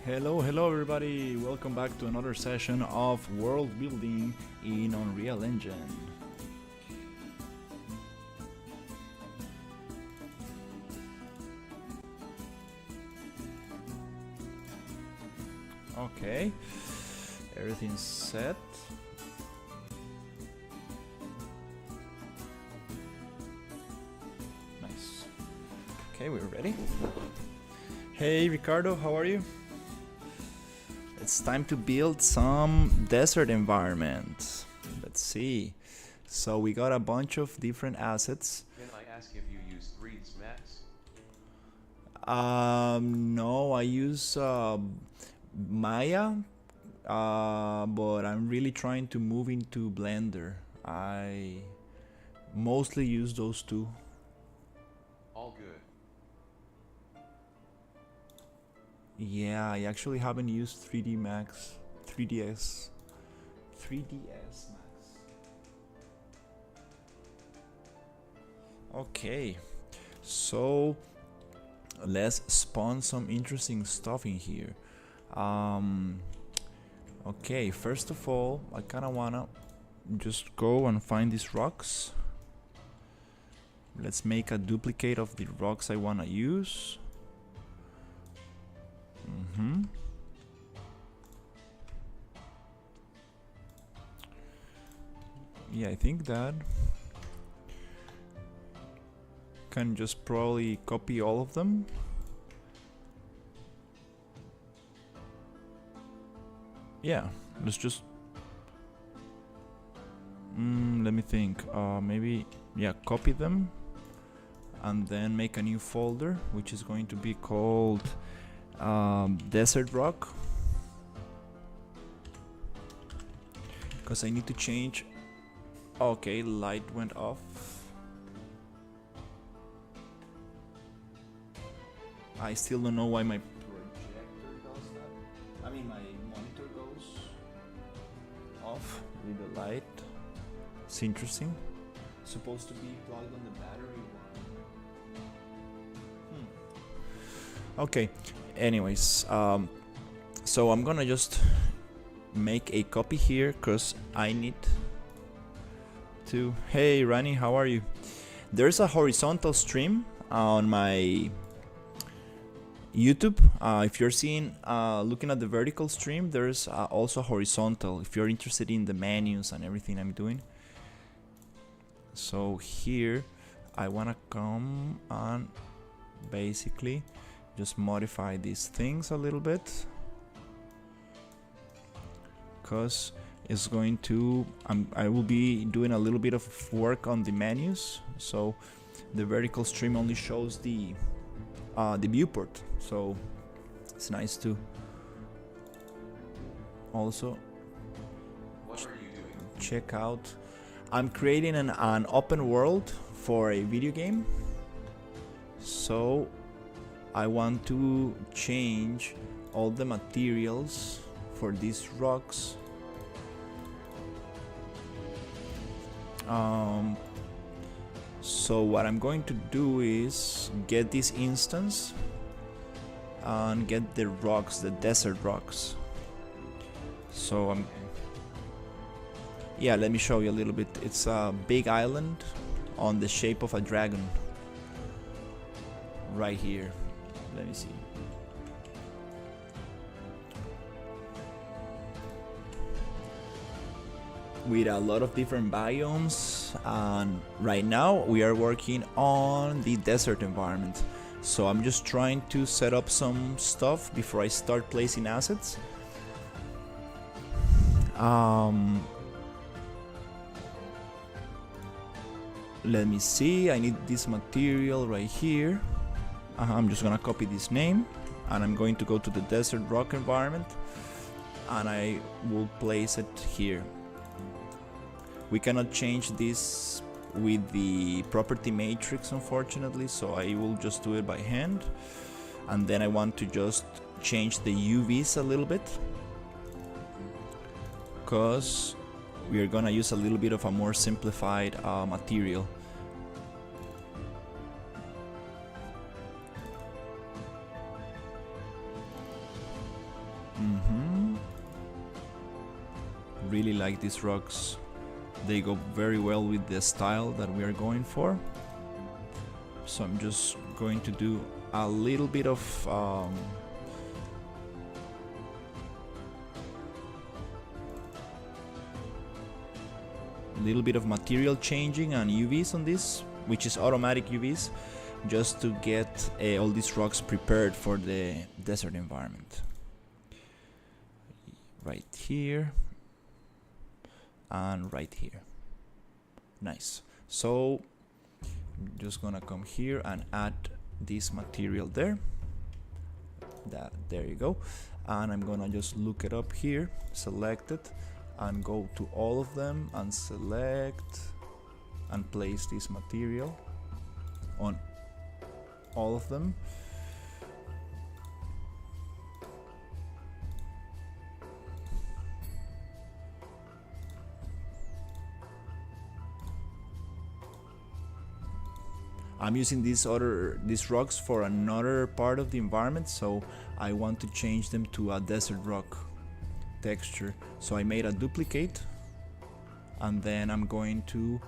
Hello everybody, welcome back to another session of world building in Unreal Engine. Okay, everything's set. Nice. Okay, we're ready. Hey Ricardo, how are you? It's time to build some desert environment. Let's see. So we got a bunch of different assets. Can I ask if you use 3ds Max? No, I use Maya, but I'm really trying to move into Blender. I mostly use those two. All good. Yeah, I actually haven't used 3D Max, 3ds Max. Okay, so let's spawn some interesting stuff in here. Okay, first of all, I kind of wanna just go and find these rocks. Let's make a duplicate of the rocks I wanna use. Yeah, I think that can just probably copy all of them. Yeah, let's just let me think. Maybe, yeah, copy them and then make a new folder which is going to be called desert rock, because I need to change. Okay, light went off. I still don't know why my projector does that. I mean, my monitor goes off with the light. It's interesting. It's supposed to be plugged on the battery. Okay, anyways, so I'm gonna just make a copy here because I need to. Hey Rani, how are you? There's a horizontal stream on my YouTube. If you're seeing looking at the vertical stream, there's also horizontal if you're interested in the menus and everything I'm doing. So here I wanna come and basically just modify these things a little bit, because it's going to I will be doing a little bit of work on the menus. So the vertical stream only shows the viewport, so it's nice to also check out. I'm creating an open world for a video game, so I want to change all the materials for these rocks. So what I'm going to do is get this instance and get the rocks, the desert rocks. So yeah, let me show you a little bit. It's a big island on the shape of a dragon right here. Let me see. With a lot of different biomes, and right now we are working on the desert environment. So I'm just trying to set up some stuff before I start placing assets. Let me see, I need this material right here. I'm just gonna copy this name and I'm going to go to the desert rock environment and I will place it here. We cannot change this with the property matrix, unfortunately, so I will just do it by hand. And then I want to just change the UVs a little bit, because we are gonna use a little bit of a more simplified material. really like these rocks. They go very well with the style that we are going for. So I'm just going to do a little bit of material changing and UVs on this, which is automatic UVs, just to get all these rocks prepared for the desert environment. Right here and right here. Nice. So I'm just gonna come here and add this material there. There you go. And I'm gonna just look it up here, select it, and go to all of them and select and place this material on all of them. I'm using these rocks for another part of the environment, so I want to change them to a desert rock texture. So I made a duplicate, and then I'm going to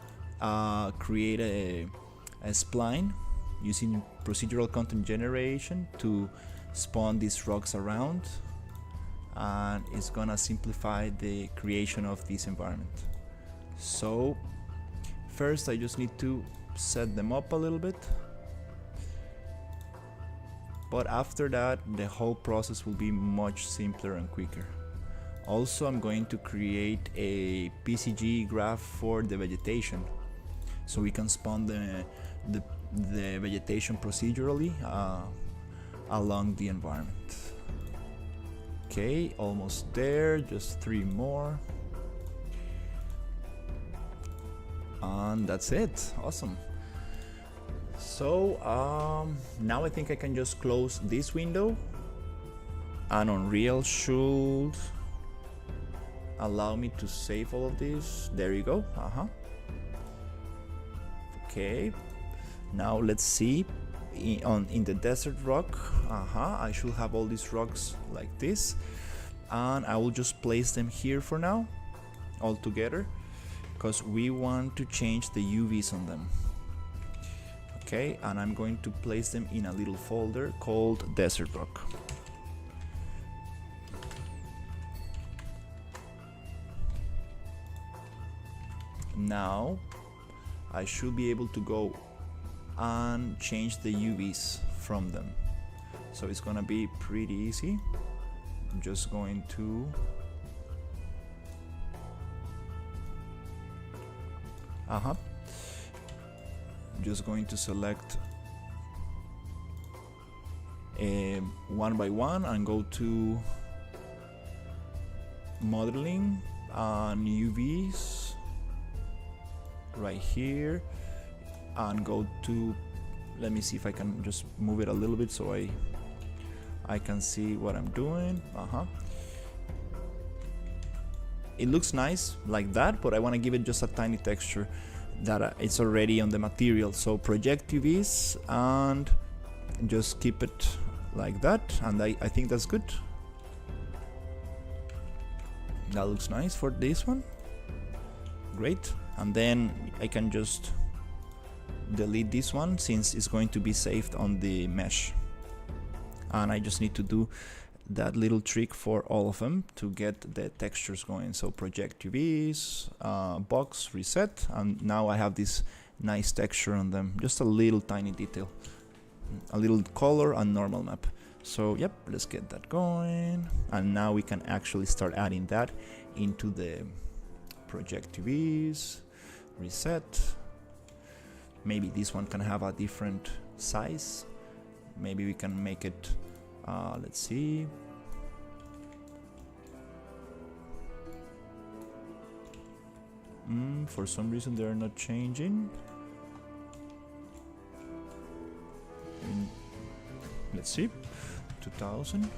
create a spline using procedural content generation to spawn these rocks around, and it's gonna simplify the creation of this environment. So first I just need to set them up a little bit, but after that the whole process will be much simpler and quicker. Also, I'm going to create a PCG graph for the vegetation, so we can spawn the vegetation procedurally along the environment. Okay, almost there, just 3 more. And that's it. Awesome. So now I think I can just close this window, and Unreal should allow me to save all of this. There you go. Okay, now let's see in the desert rock. I should have all these rocks like this, and I will just place them here for now all together, because we want to change the UVs on them. Okay, and I'm going to place them in a little folder called desert rock. Now I should be able to go and change the UVs from them, so it's gonna be pretty easy. I'm just going to select one by one and go to modeling and UVs right here, and go to, let me see if I can just move it a little bit so I can see what I'm doing. It looks nice like that, but I want to give it just a tiny texture that it's already on the material. So project UVs and just keep it like that, and I think that's good. That looks nice for this one. Great. And then I can just delete this one since it's going to be saved on the mesh, and I just need to do that little trick for all of them to get the textures going. So project UVs, box, reset, and now I have this nice texture on them, just a little tiny detail, a little color and normal map. So yep, let's get that going, and now we can actually start adding that into the project UVs, reset. Maybe this one can have a different size. Maybe we can make it, let's see. For some reason they're not changing. Let's see, 2000.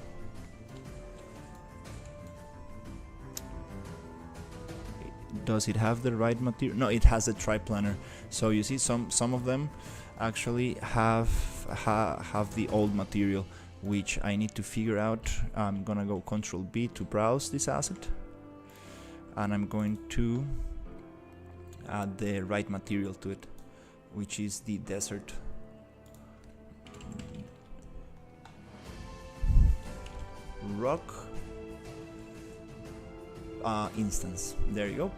Does it have the right material? No, it has a triplanar. So you see, some of them actually have the old material, which I need to figure out. I'm gonna go Control B to browse this asset, and I'm going to add the right material to it, which is the desert rock instance. There you go.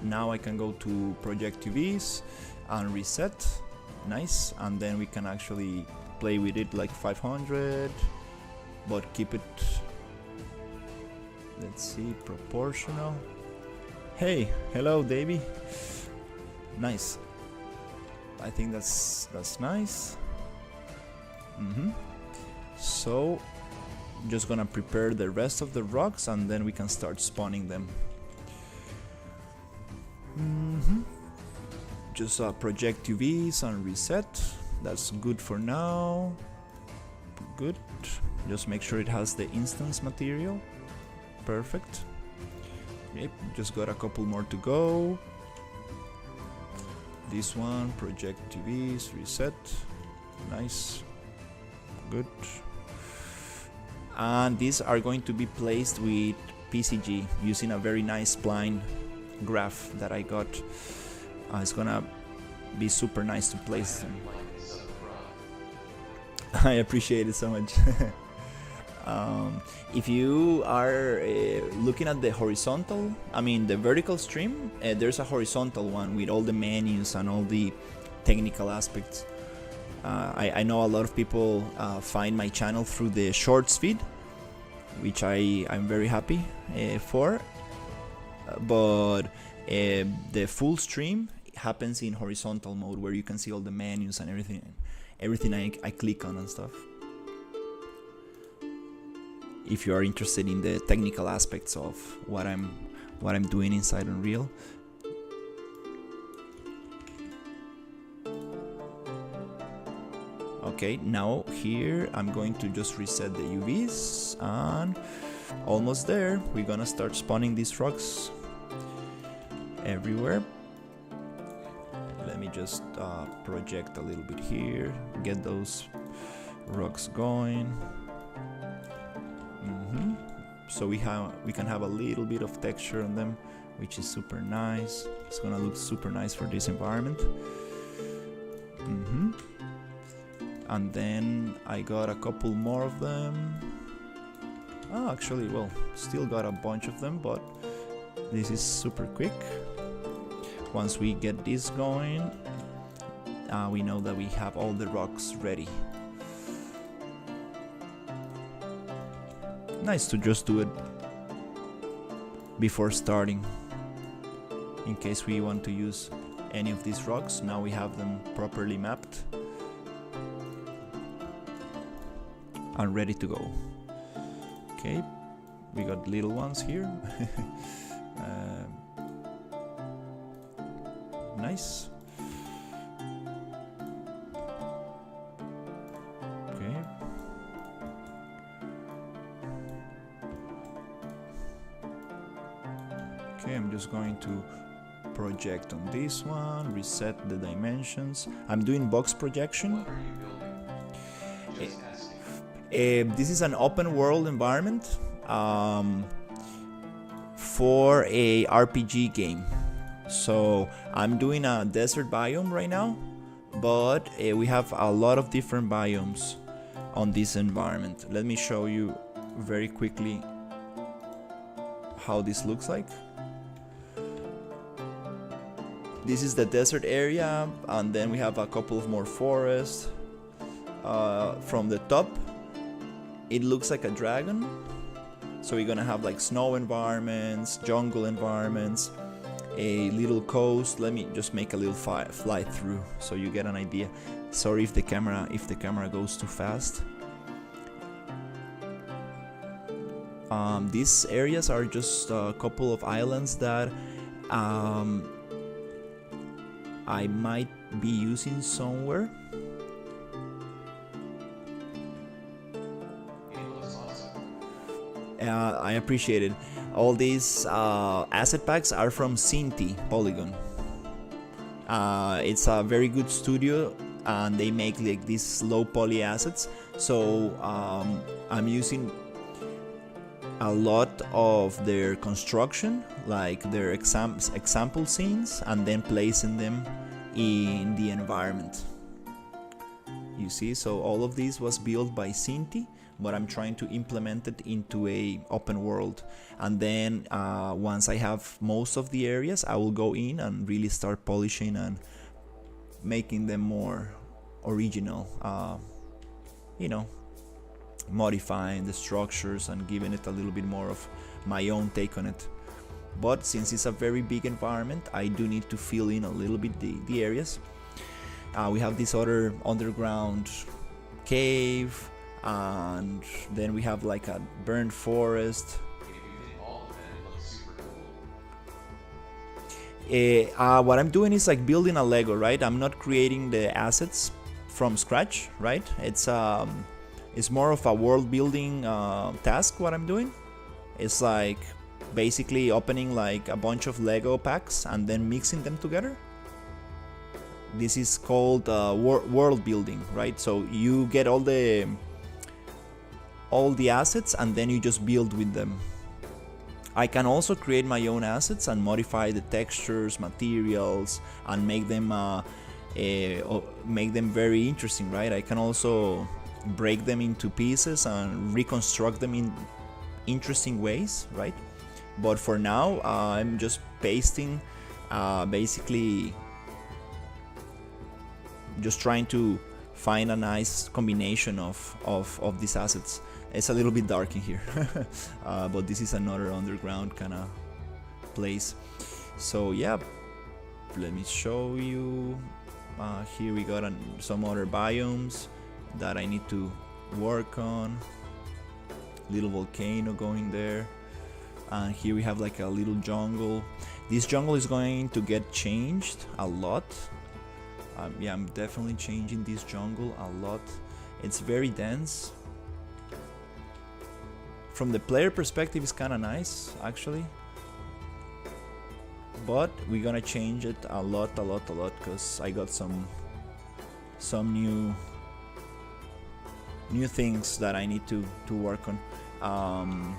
Now I can go to project UVs and reset. Nice. And then we can actually play with it like 500, but keep it, let's see, proportional. Hey, hello Davey. Nice. I think that's nice. So just gonna prepare the rest of the rocks and then we can start spawning them. Just project UVs and reset. That's good for now. Good. Just make sure it has the instance material. Perfect. Yep, just got a couple more to go. This one, project UVs, reset. Nice. Good. And these are going to be placed with PCG using a very nice spline graph that I got. It's gonna be super nice to place them. I appreciate it so much. If you are looking at the horizontal, the vertical stream, there's a horizontal one with all the menus and all the technical aspects. I know a lot of people find my channel through the shorts feed, which I'm very happy for, but the full stream happens in horizontal mode, where you can see all the menus and everything I click on and stuff. If you are interested in the technical aspects of what I'm doing inside Unreal. Okay, now here I'm going to just reset the UVs, and almost there. We're gonna start spawning these rocks everywhere. Let me just project a little bit here, get those rocks going. So we can have a little bit of texture on them, which is super nice. It's gonna look super nice for this environment. And then I got a couple more of them. Actually, well, still got a bunch of them, but this is super quick. Once we get this going, we know that we have all the rocks ready. Nice to just do it before starting, in case we want to use any of these rocks. Now we have them properly mapped and ready to go. Okay, we got little ones here. Nice. Okay. Okay, I'm just going to project on this one, reset the dimensions. I'm doing box projection. What are you building? Just asking. This is an open world environment for a RPG game. So I'm doing a desert biome right now, but we have a lot of different biomes on this environment. Let me show you very quickly how this looks like. This is the desert area, and then we have a couple of more forests. From the top, it looks like a dragon. So we're gonna have like snow environments, jungle environments, a little coast. Let me just make a little fly through so you get an idea. Sorry if the camera goes too fast. These areas are just a couple of islands that I might be using somewhere. I appreciate it. All these asset packs are from Cinti Polygon. It's a very good studio, and they make like these low poly assets. So I'm using a lot of their construction, like their example scenes, and then placing them in the environment. You see, so all of this was built by Cinti, but I'm trying to implement it into a open world. And then once I have most of the areas, I will go in and really start polishing and making them more original, you know, modifying the structures and giving it a little bit more of my own take on it. But since it's a very big environment, I do need to fill in a little bit the areas. We have this other underground cave, and then we have like a burned forest. If you did all of that, it looks super cool. What I'm doing is like building a Lego, right? I'm not creating the assets from scratch, right? It's more of a world building task. What I'm doing, it's like basically opening like a bunch of Lego packs and then mixing them together. This is called world building, right? So you get all the assets and then you just build with them. I can also create my own assets and modify the textures, materials, and make them very interesting, right? I can also break them into pieces and reconstruct them in interesting ways, right? But for now, I'm just pasting, basically just trying to find a nice combination of these assets. It's a little bit dark in here, but this is another underground kind of place. So yeah, let me show you. Here we got some other biomes that I need to work on. Little volcano going there, and here we have like a little jungle. This jungle is going to get changed a lot. Yeah, I'm definitely changing this jungle a lot. It's very dense. From the player perspective, it's kind of nice actually, but we're gonna change it a lot because I got some new things that I need to work on.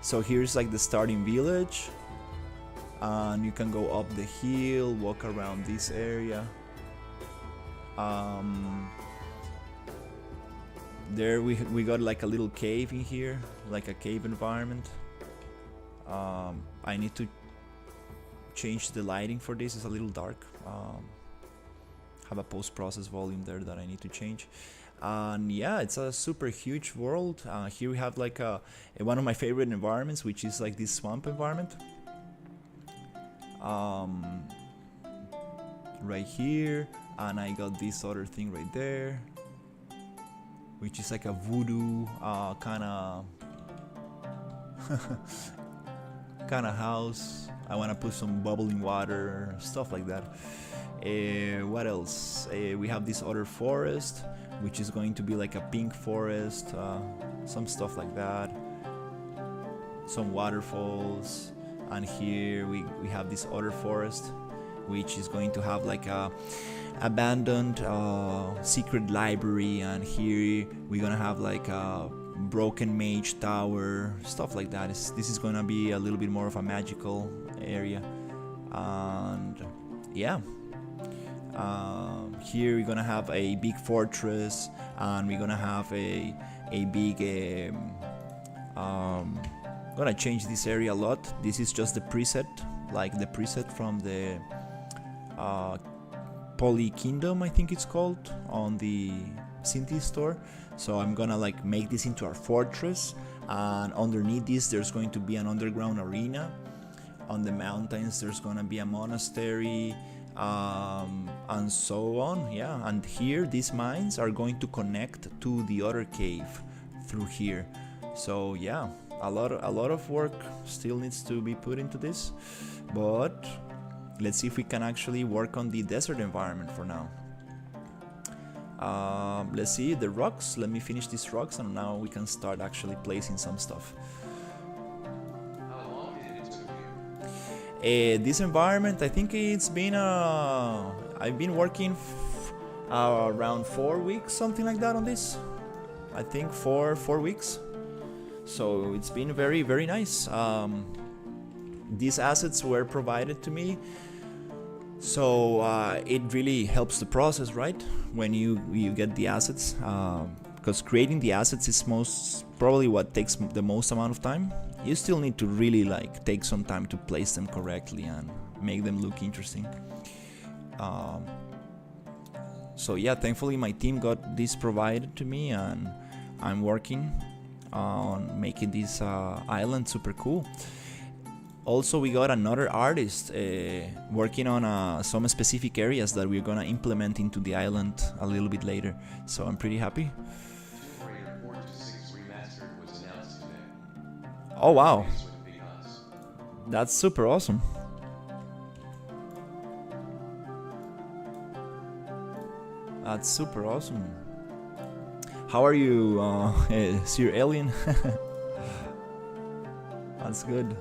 So here's like the starting village, and you can go up the hill, walk around this area. There we got like a little cave in here, like a cave environment. I need to change the lighting for this. It's a little dark. Have a post-process volume there that I need to change. And yeah, it's a super huge world. Here we have like one of my favorite environments, which is like this swamp environment. Right here, and I got this other thing right there, which is like a voodoo kind of house. I want to put some bubbling water, stuff like that. What else? We have this other forest, which is going to be like a pink forest, some stuff like that. Some waterfalls, and here we have this other forest, which is going to have like a abandoned secret library, and here we're gonna have like a broken mage tower, stuff like that. This is gonna be a little bit more of a magical area. And yeah, here we're gonna have a big fortress, and we're gonna have a big gonna change this area a lot. This is just the preset, like the preset from the Poly Kingdom, I think it's called, on the Cinti store. So I'm gonna like make this into our fortress, and underneath this there's going to be an underground arena. On the mountains there's gonna be a monastery, and so on. Yeah, and here these mines are going to connect to the other cave through here. So yeah, a lot of work still needs to be put into this, but let's see if we can actually work on the desert environment for now. Let's see the rocks. Let me finish these rocks, and now we can start actually placing some stuff. How long did it took you? This environment, I think it's been I've been working around 4 weeks, something like that, on this. I think four weeks. So it's been very, very nice. These assets were provided to me, so it really helps the process, right? When you get the assets, because creating the assets is most probably what takes the most amount of time. You still need to really like take some time to place them correctly and make them look interesting. So yeah, thankfully my team got this provided to me, and I'm working on making this island super cool. Also, we got another artist working on some specific areas that we're gonna implement into the island a little bit later. So I'm pretty happy. Oh wow, that's super awesome. That's super awesome. How are you, Sir Alien? That's good.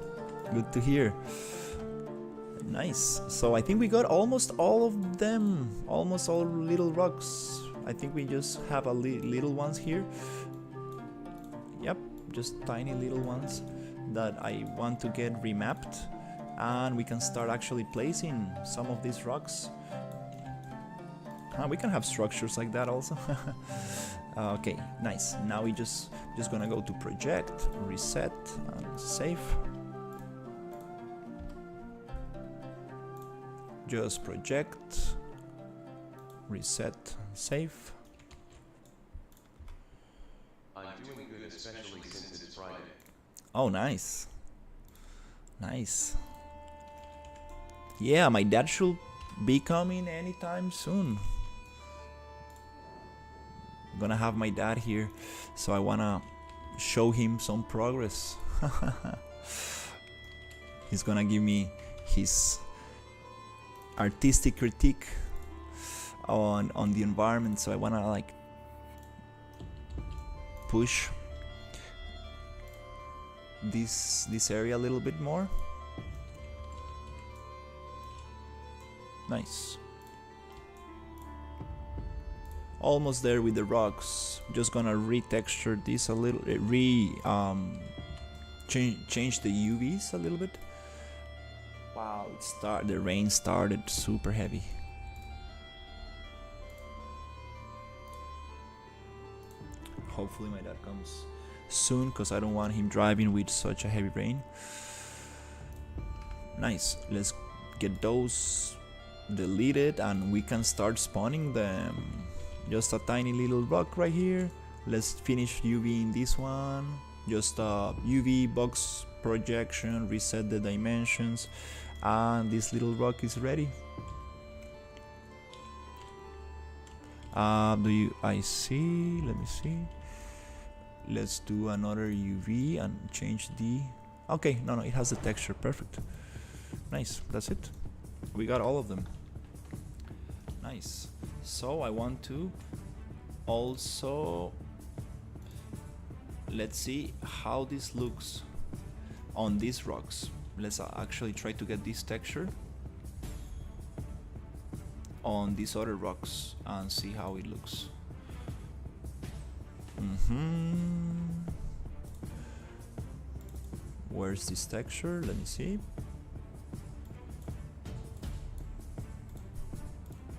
Good to hear. Nice. So I think we got almost all of them. Almost all little rocks. I think we just have a little ones here. Yep, just tiny little ones that I want to get remapped. And we can start actually placing some of these rocks. We can have structures like that also. Okay, nice. Now we just gonna go to project, reset, and save. Just project, reset, save. I'm doing good, especially since it's Friday. Oh, nice. Nice. Yeah, my dad should be coming anytime soon. I'm gonna have my dad here, so I wanna show him some progress. He's gonna give me his artistic critique on the environment, so I wanna like push this area a little bit more. Nice. Almost there with the rocks. Just gonna retexture this a little, change the UVs a little bit. Wow, the rain started super heavy. Hopefully my dad comes soon, because I don't want him driving with such a heavy rain. Nice. Let's get those deleted and we can start spawning them. Just a tiny little rock right here. Let's finish UV in this one. Just UV box projection, reset the dimensions, and this little rock is ready. I see, let me see. Let's do another UV and change the, okay, no, it has the texture, perfect. Nice, that's it. We got all of them. Nice. So I want to also, let's see how this looks on these rocks. Let's actually try to get this texture on these other rocks and see how it looks. Where's this texture? Let me see.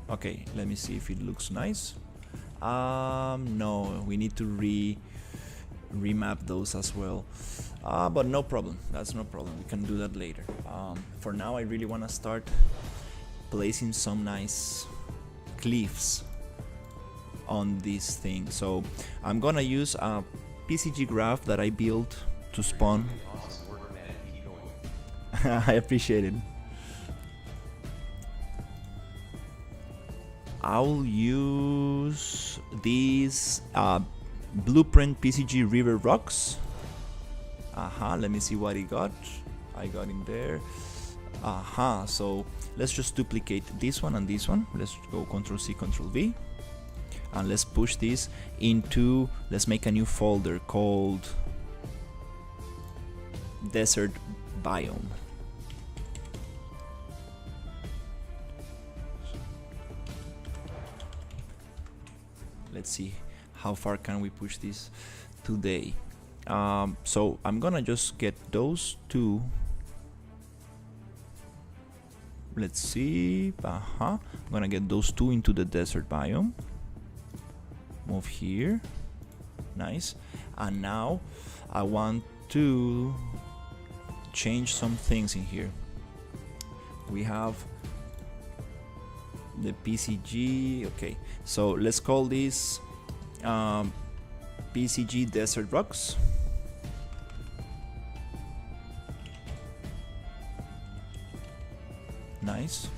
Okay, let me see if it looks nice. No, we need to remap those as well. But no problem, that's no problem. We can do that later. For now, I really want to start placing some nice cliffs on this thing. So I'm gonna use a PCG graph that I built to spawn. I appreciate it. I'll use these blueprint PCG river rocks. Let me see what I got in there. So let's just duplicate this one and this one. Let's go Ctrl C, Ctrl V, and let's push this into, let's make a new folder called desert biome. Let's see how far can we push this today. So I'm gonna just get those two. Let's see. I'm gonna get those two into the desert biome. Move here. Nice. And now I want to change some things in here. We have the PCG. Okay, so let's call this PCG Desert Rocks. Nice.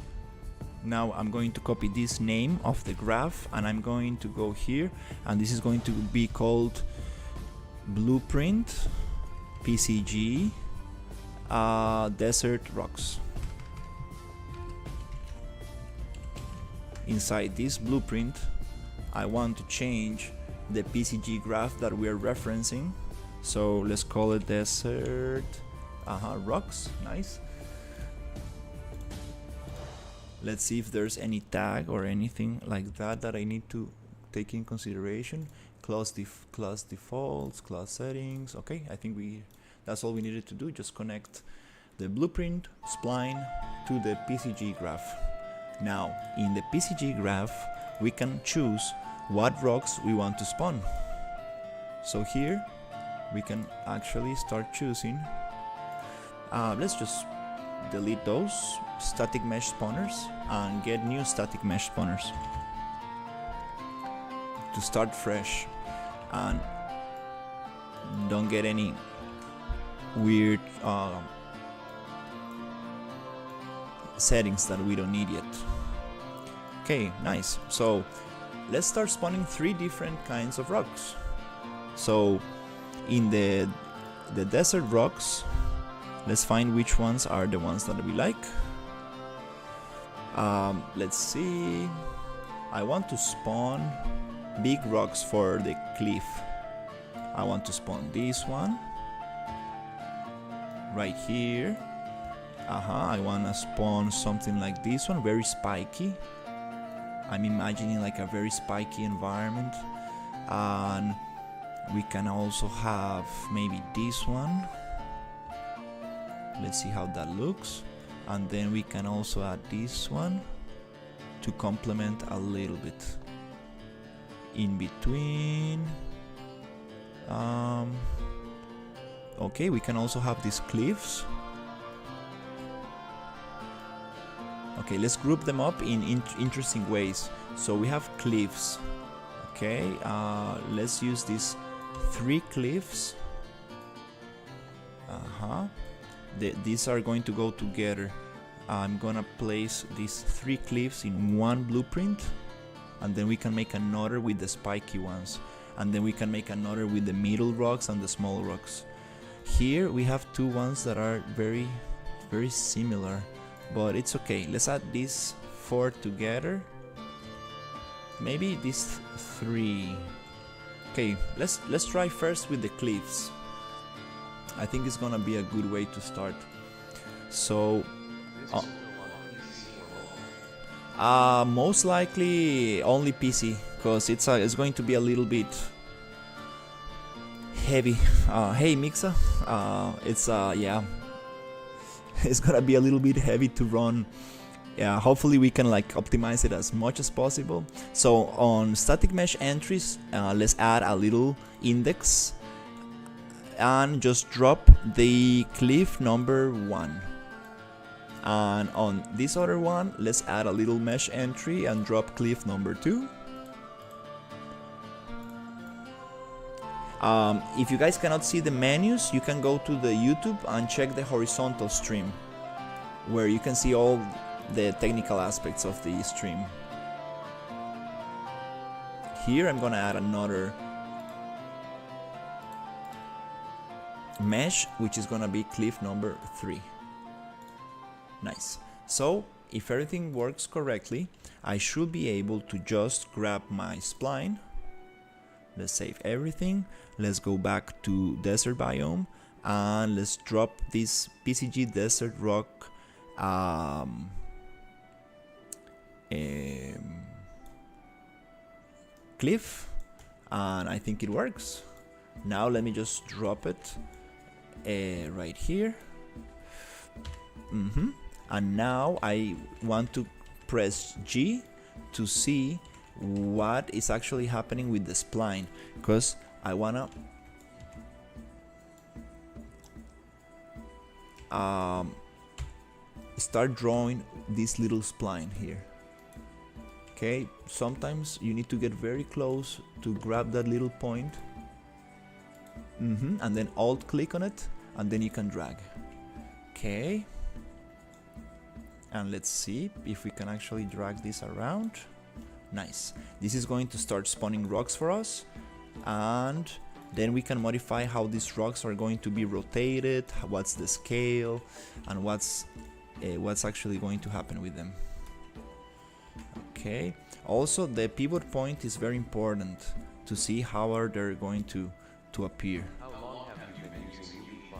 Now I'm going to copy this name of the graph and I'm going to go here, and this is going to be called Blueprint PCG Desert Rocks. Inside this blueprint, I want to change the PCG graph that we are referencing. So let's call it Desert Rocks. Nice. Let's see if there's any tag or anything like that that I need to take in consideration. Class defaults, class settings. Okay, I think that's all we needed to do. Just connect the blueprint spline to the PCG graph. Now, in the PCG graph, we can choose what rocks we want to spawn. So here, we can actually start choosing. Let's just delete those static mesh spawners and get new static mesh spawners to start fresh and don't get any weird settings that we don't need yet. Okay, nice. So let's start spawning 3 different kinds of rocks. So in the desert rocks, let's find which ones are the ones that we like. Let's see. I want to spawn big rocks for the cliff. I want to spawn this one right here. I want to spawn something like this one, very spiky. I'm imagining like a very spiky environment. And we can also have maybe this one. Let's see how that looks. And then we can also add this one to complement a little bit in between. Okay, we can also have these cliffs. Okay, let's group them up in interesting ways. So we have cliffs. Okay, let's use these 3 cliffs. These are going to go together. I'm gonna place these 3 cliffs in one blueprint, and then we can make another with the spiky ones, and then we can make another with the middle rocks and the small rocks. Here we have 2 ones that are very, very similar, but it's okay. Let's add these 4 together. Maybe these 3. Okay, let's try first with the cliffs. I think it's gonna be a good way to start. So, most likely only PC, because it's going to be a little bit heavy. Hey Mixa, yeah, it's gonna be a little bit heavy to run. Yeah, hopefully we can like optimize it as much as possible. So on static mesh entries, let's add a little index and just drop the cliff number 1. And on this other one, let's add a little mesh entry and drop cliff number 2. If you guys cannot see the menus, you can go to the YouTube and check the horizontal stream, where you can see all the technical aspects of the stream. Here I'm gonna add another mesh, which is gonna be cliff number 3. Nice. So if everything works correctly, I should be able to just grab my spline. Let's save everything. Let's go back to desert biome and let's drop this PCG desert rock cliff, and I think it works. Now let me just drop it right here. And now I want to press G to see what is actually happening with the spline, because I wanna start drawing this little spline here. Okay, sometimes you need to get very close to grab that little point, and then alt click on it, and then you can drag. Okay, and let's see if we can actually drag this around. Nice. This is going to start spawning rocks for us, and then we can modify how these rocks are going to be rotated, what's the scale, and what's actually going to happen with them. Okay, also the pivot point is very important to see how are they going to appear. How long have you been using UE5?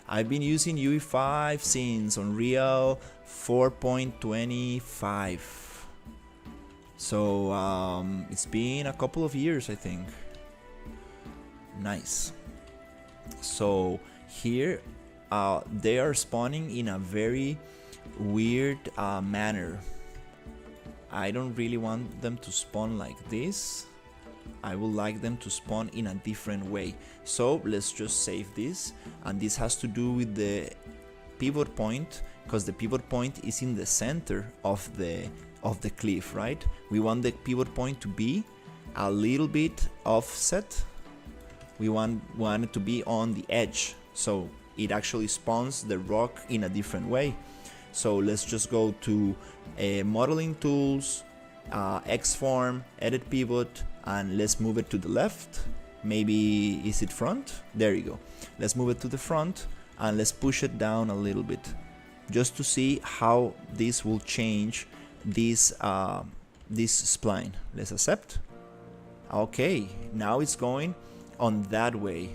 I've been using UE5 since Unreal 4.25. So it's been a couple of years, I think. Nice. So here they are spawning in a very weird manner. I don't really want them to spawn like this. I would like them to spawn in a different way. So let's just save this, and this has to do with the pivot point, because the pivot point is in the center of the cliff, right? We want the pivot point to be a little bit offset. We want it to be on the edge, so it actually spawns the rock in a different way. So let's just go to modeling tools, Xform, edit pivot, and let's move it to the left. Maybe is it front? There you go. Let's move it to the front, and let's push it down a little bit, just to see how this will change this spline. Let's accept. Okay, now it's going on that way.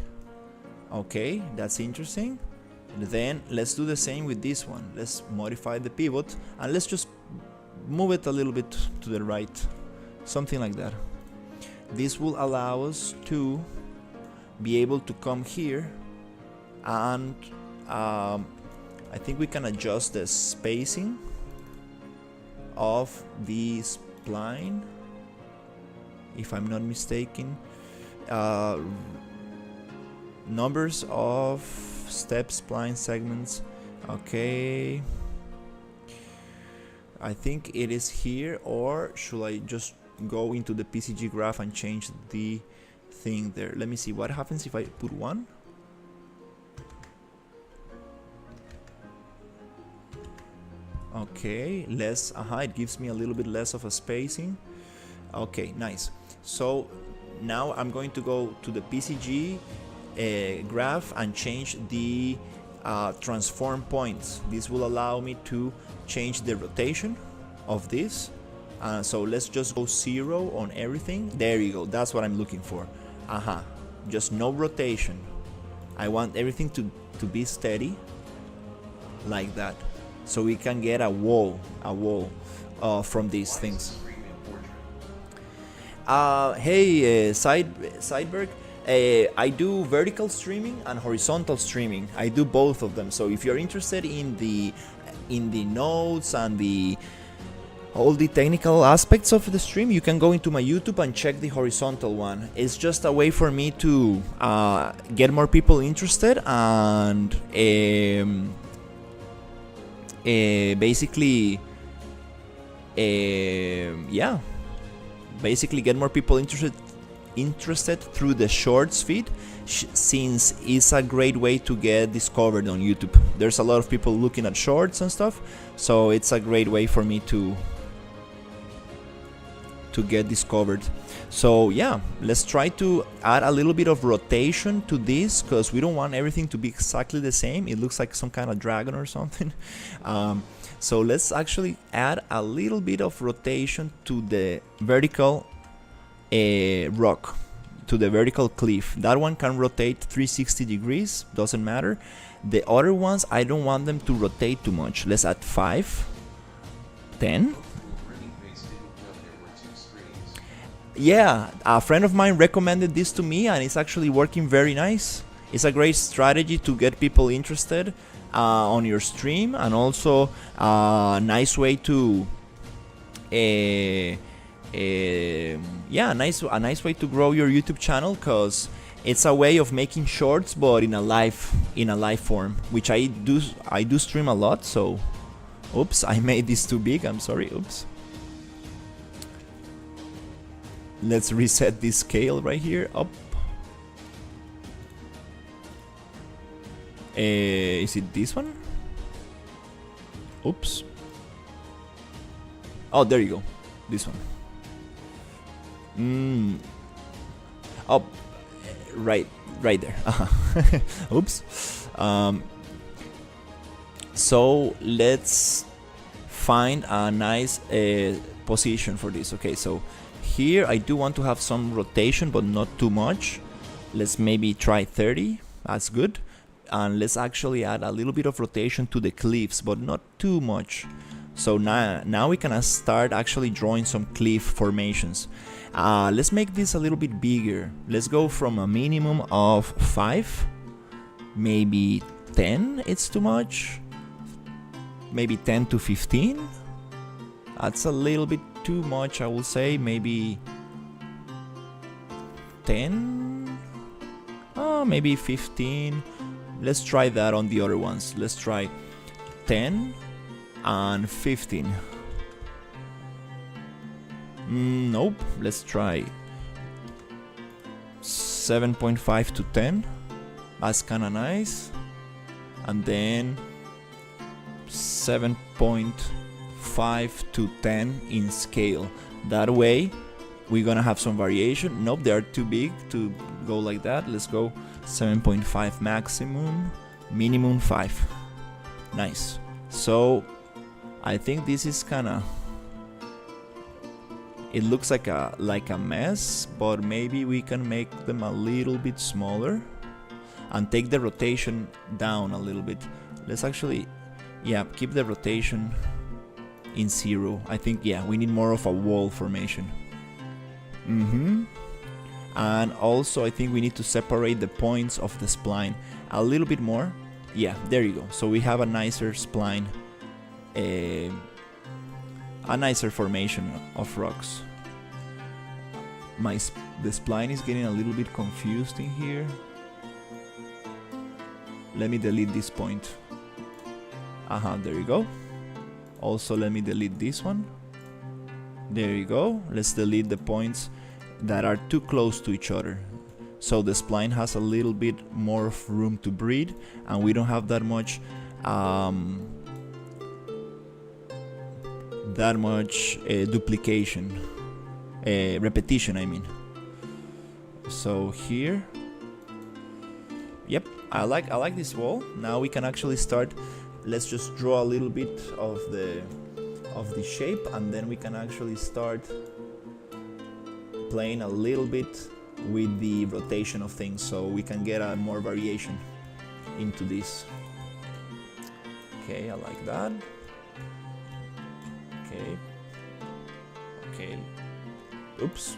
Okay, that's interesting. And then let's do the same with this one. Let's modify the pivot, and let's just move it a little bit to the right, something like that. This will allow us to be able to come here, and I think we can adjust the spacing of the spline, if I'm not mistaken. Numbers of step spline segments. Okay, I think it is here, or should I just go into the PCG graph and change the thing there? Let me see what happens if I put 1. Okay, less, it gives me a little bit less of a spacing. Okay, nice. So now I'm going to go to the PCG graph and change the transform points. This will allow me to change the rotation of this. So let's just go 0 on everything. There you go, that's what I'm looking for. Just no rotation. I want everything to be steady like that, so we can get a wall from these things. Hey, Sideberg, I do vertical streaming and horizontal streaming. I do both of them. So if you're interested in the nodes and all the technical aspects of the stream, you can go into my YouTube and check the horizontal one. It's just a way for me to get more people interested and basically get more people interested through the shorts feed, since it's a great way to get discovered on YouTube. There's a lot of people looking at shorts and stuff, so it's a great way for me to get discovered. So yeah, let's try to add a little bit of rotation to this, because we don't want everything to be exactly the same. It looks like some kind of dragon or something. So let's actually add a little bit of rotation to the vertical rock, to the vertical cliff. That one can rotate 360 degrees, doesn't matter. The other ones, I don't want them to rotate too much. Let's add 5, 10. Yeah, a friend of mine recommended this to me, and it's actually working very nice. It's a great strategy to get people interested on your stream, and also a nice way to, yeah, a nice way to grow your YouTube channel, because it's a way of making shorts, but in a live form, which I do stream a lot. So, oops, I made this too big. I'm sorry. Oops. Let's reset this scale right here. Up. Is it this one? Oops. Oh, there you go. This one. Oh, right there. Oops. So let's find a nice position for this. Okay, so here I do want to have some rotation, but not too much. Let's maybe try 30. That's good. And let's actually add a little bit of rotation to the cliffs, but not too much. So now we can start actually drawing some cliff formations. Let's make this a little bit bigger. Let's go from a minimum of 5, maybe 10. It's too much. Maybe 10 to 15. That's a little bit too much, I will say. Maybe 10. Oh, maybe 15. Let's try that on the other ones. Let's try 10 and 15. Nope. Let's try 7.5 to 10. That's kind of nice. And then 7.5 to 10 in scale. That way we're gonna have some variation. Nope, they are too big to go like that. Let's go 7.5 maximum, minimum 5. Nice. So I think this is kinda, it looks like a mess, but maybe we can make them a little bit smaller and take the rotation down a little bit. Let's actually, yeah, keep the rotation in 0. I think, yeah, we need more of a wall formation. And also I think we need to separate the points of the spline a little bit more. Yeah, there you go. So we have a nicer spline, a nicer formation of rocks. The spline is getting a little bit confused in here. Let me delete this point. There you go. Also, let me delete this one. There you go. Let's delete the points that are too close to each other. So the spline has a little bit more of room to breathe, and we don't have that much duplication, repetition, I mean. So here, yep, I like this wall. Now we can actually start. Let's just draw a little bit of the shape, and then we can actually start playing a little bit with the rotation of things, so we can get a more variation into this. Okay, I like that. Okay. Oops.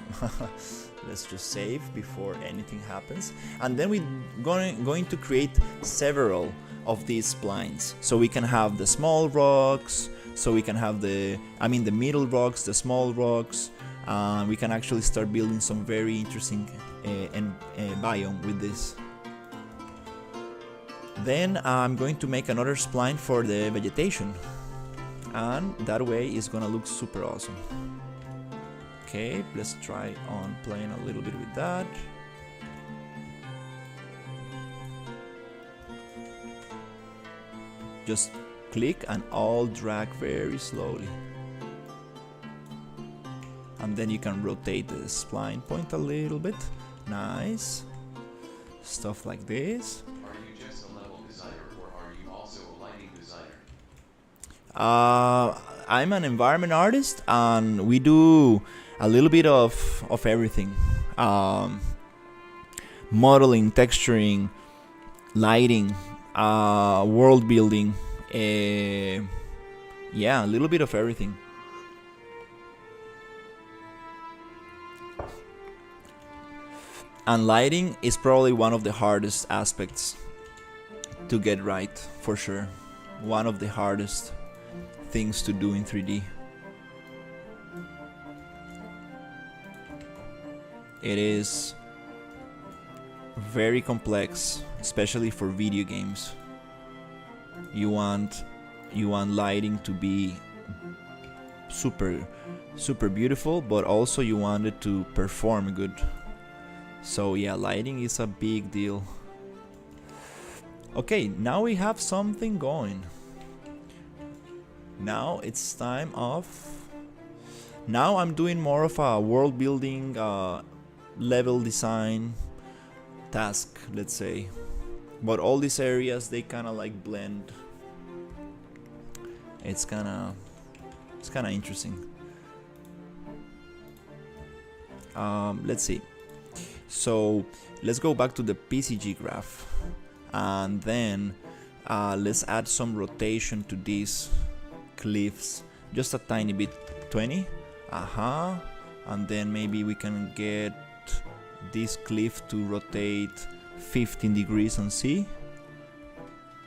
Let's just save before anything happens, and then we're going to create several of these splines, so we can have the small rocks, so we can have the middle rocks, the small rocks. We can actually start building some very interesting biome with this. Then I'm going to make another spline for the vegetation, and that way it's gonna look super awesome. Okay, let's try on playing a little bit with that. Just click and all drag very slowly. And then you can rotate the spline point a little bit. Nice. Stuff like this. Are you just a level designer, or are you also a lighting designer? I'm an environment artist, and we do a little bit of everything. Modeling, texturing, lighting, world building. Yeah, a little bit of everything. And lighting is probably one of the hardest aspects to get right, for sure. One of the hardest things to do in 3D. It is very complex, especially for video games. You want lighting to be super beautiful, but also you want it to perform good. So yeah, lighting is a big deal. Okay, now we have something going. Now it's time of... Now I'm doing more of a world building, level design task, let's say. But all these areas, they kind of like blend. It's kind of interesting. Let's see. So let's go back to the PCG graph, and then let's add some rotation to these cliffs, just a tiny bit, 20. And then maybe we can get this cliff to rotate 15 degrees and see.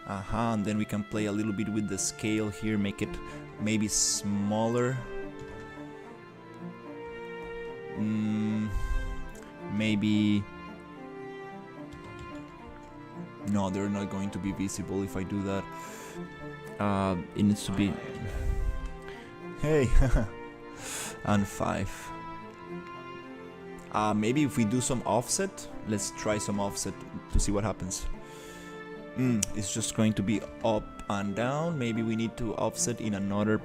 And then we can play a little bit with the scale here, make it maybe smaller. Maybe... No, they're not going to be visible if I do that. It needs to be... Hey! And 5. Maybe if we do some offset, let's try some offset to see what happens. It's just going to be up and down. Maybe we need to offset in another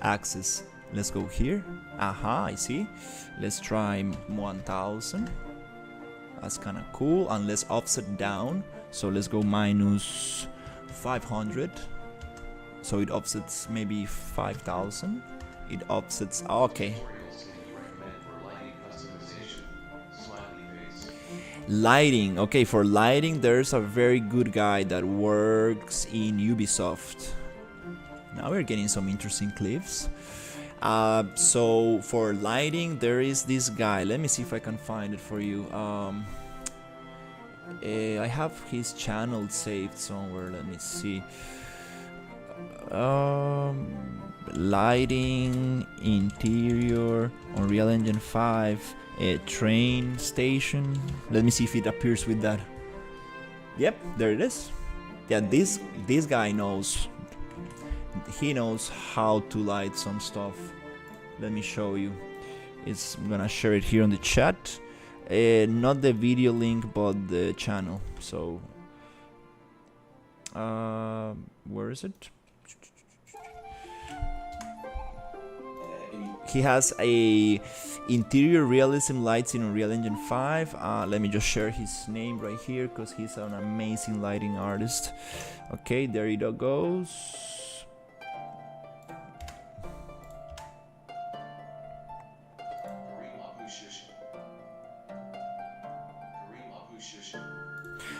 axis. Let's go here. I see. Let's try 1000. That's kind of cool. And let's offset down. So let's go minus 500. So it offsets maybe 5000. It offsets... Okay. Lighting. Okay, for lighting, there's a very good guy that works in Ubisoft. Now we're getting some interesting clips. So for lighting, there is this guy. Let me see if I can find it for you. I have his channel saved somewhere. Let me see. Lighting, interior, Unreal Engine 5, train station. Let me see if it appears with that. Yep, there it is. Yeah, this guy knows. He knows how to light some stuff. Let me show you. I'm gonna share it here on the chat. Not the video link, but the channel. So, where is it? He has a interior realism lights in Unreal Engine 5. Let me just share his name right here because he's an amazing lighting artist. Okay, there it goes.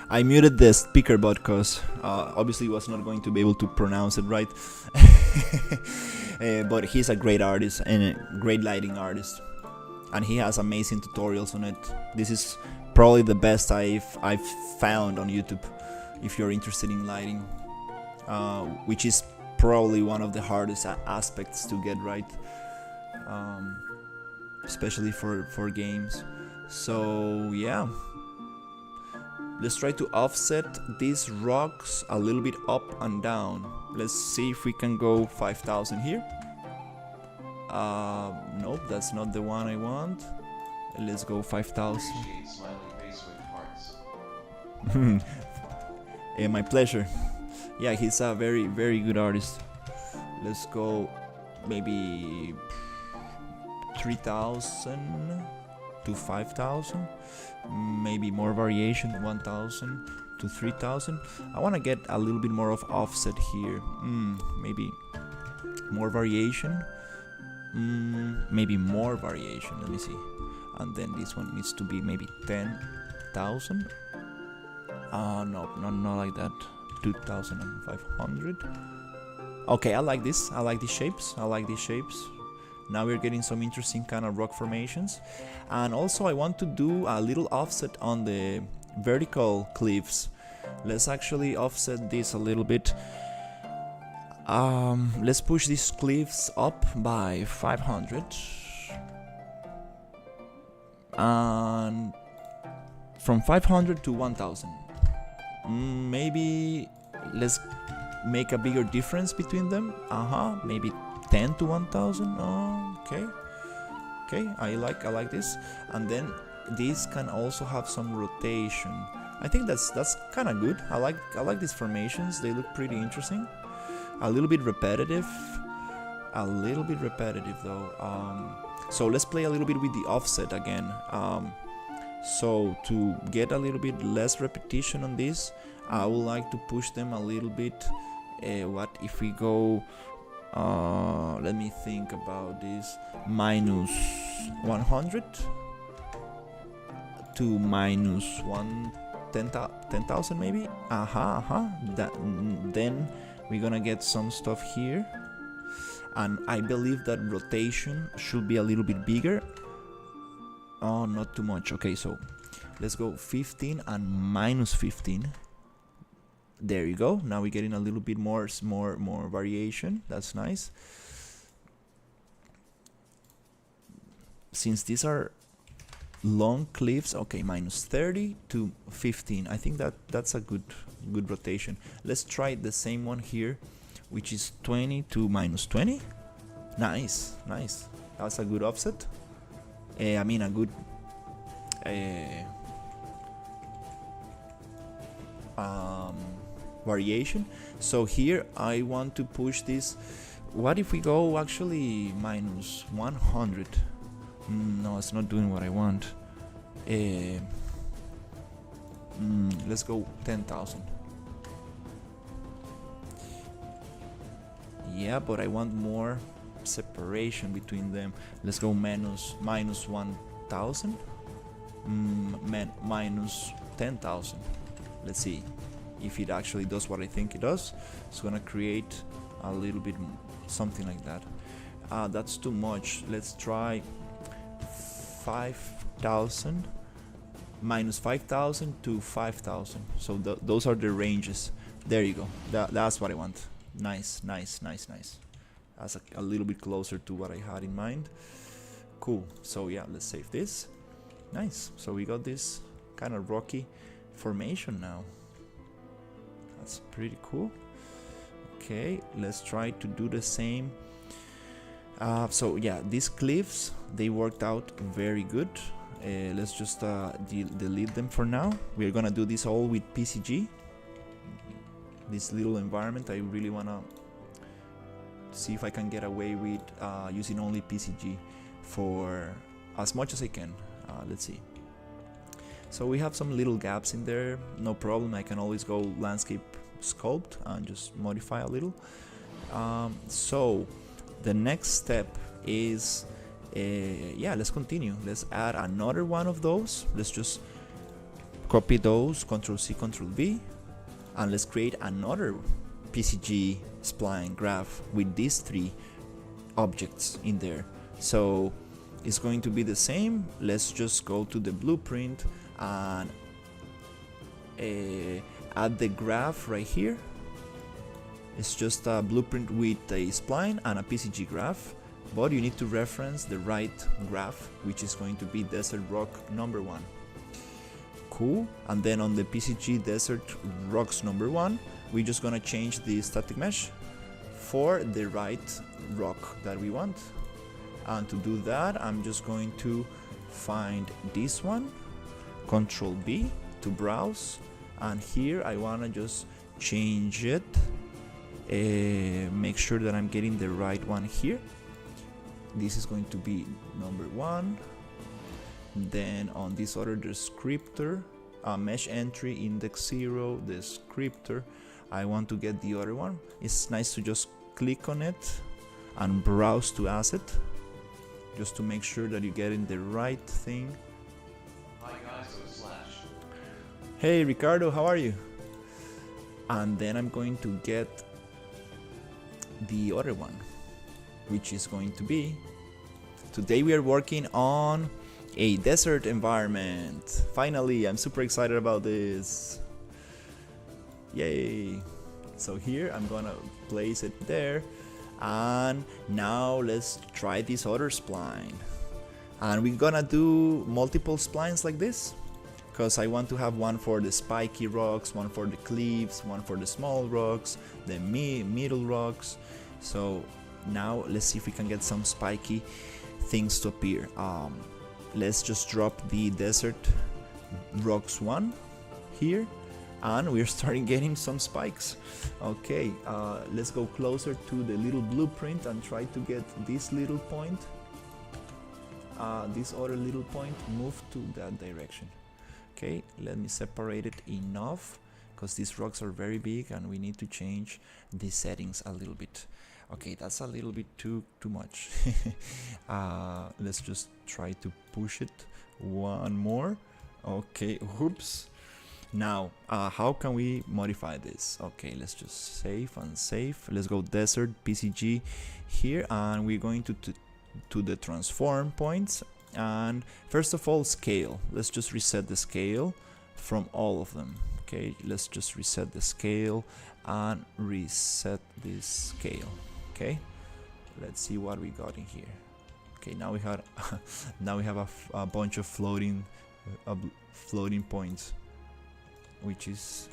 I muted the speaker bot because obviously was not going to be able to pronounce it right. But he's a great artist and a great lighting artist, and he has amazing tutorials on it. This is probably the best I've found on YouTube if you're interested in lighting, which is probably one of the hardest aspects to get right, especially for games. So yeah, let's try to offset these rocks a little bit up and down. Let's see if we can go 5000 here. Nope, that's not the one I want. Let's go 5000. My pleasure. Yeah, he's a very good artist. Let's go maybe 3000 to 5000. Maybe more variation, 1000 to 3000. I want to get a little bit more of offset here. Maybe more variation. Maybe more variation. Let me see. And then this one needs to be maybe 10,000. No, not like that. 2,500. Okay, I like this. I like these shapes. Now we're getting some interesting kind of rock formations. And also I want to do a little offset on the vertical cliffs. Let's actually offset this a little bit. Let's push these cliffs up by 500. And from 500 to 1000. Maybe let's make a bigger difference between them. Maybe 10 to 1000. Oh, okay, I like this. And then these can also have some rotation. I think that's kind of good. I like these formations. They look pretty interesting. A little bit repetitive though. So let's play a little bit with the offset again. So to get a little bit less repetition on this, I would like to push them a little bit. What if we go, let me think about this, minus 100 to minus 10,000 maybe. Then we're gonna get some stuff here, and I believe that rotation should be a little bit bigger. Oh, not too much. Okay, so let's go 15 and minus 15. There you go. Now we're getting a little bit more variation. That's nice. Since these are long cliffs, okay, minus 30 to 15. I think that's a good rotation. Let's try the same one here, which is 20 to minus 20. Nice. That's a good offset. I mean a good variation. So here I want to push this. What if we go actually minus 100? No, it's not doing what I want. Let's go 10,000. Yeah, but I want more separation between them. Let's go minus 1,000. Minus 10,000. Let's see if it actually does what I think it does. It's gonna create a little bit something like that. That's too much. Let's try 5,000. Minus 5,000 to 5,000. So those are the ranges. There you go. That's what I want. Nice. That's a little bit closer to what I had in mind. Cool. So yeah, let's save this. Nice. So we got this kind of rocky formation now. That's pretty cool. Okay, let's try to do the same. So yeah, these cliffs, they worked out very good. Let's just delete them for now. We're gonna do this all with PCG. This little environment, I really wanna see if I can get away with using only PCG for as much as I can. Let's see. So we have some little gaps in there, no problem. I can always go landscape sculpt and just modify a little. So the next step is yeah, let's continue. Let's add another one of those. Let's just copy those, Ctrl C, Ctrl V, and let's create another PCG spline graph with these three objects in there. So it's going to be the same. Let's just go to the blueprint and add the graph right here. It's just a blueprint with a spline and a PCG graph, but you need to reference the right graph, which is going to be Desert Rock number 1. Cool. And then on the PCG Desert Rocks number 1, we're just gonna change the static mesh for the right rock that we want. And to do that, I'm just going to find this one, Control B to browse, and here I wanna just change it. Make sure that I'm getting the right one here. This is going to be number 1. Then on this other descriptor, mesh entry index 0 descriptor, I want to get the other one. It's nice to just click on it and browse to asset, just to make sure that you're getting the right thing. Hi guys, I'm Slash. Hey Ricardo, how are you? And then I'm going to get the other one, which is going to be Today we are working on a desert environment. Finally, I'm super excited about this. Yay. So here I'm gonna place it there, and now let's try this other spline. And we're gonna do multiple splines like this, because I want to have one for the spiky rocks, one for the cliffs, one for the small rocks, the middle rocks. So now let's see if we can get some spiky things to appear. Let's just drop the desert rocks one here, and we're starting getting some spikes. Okay, let's go closer to the little blueprint and try to get this little point, this other little point, move to that direction. Okay, let me separate it enough, because these rocks are very big and we need to change the settings a little bit. Okay, that's a little bit too much. Let's just try to push it one more. Okay, oops. Now, how can we modify this? Okay, let's just save and save. Let's go desert PCG here, and we're going to the transform points. And first of all, scale. Let's just reset the scale from all of them. Okay, let's just reset the scale and reset this scale. Okay, let's see what we got in here. Okay, now we have now we have a bunch of floating points, which is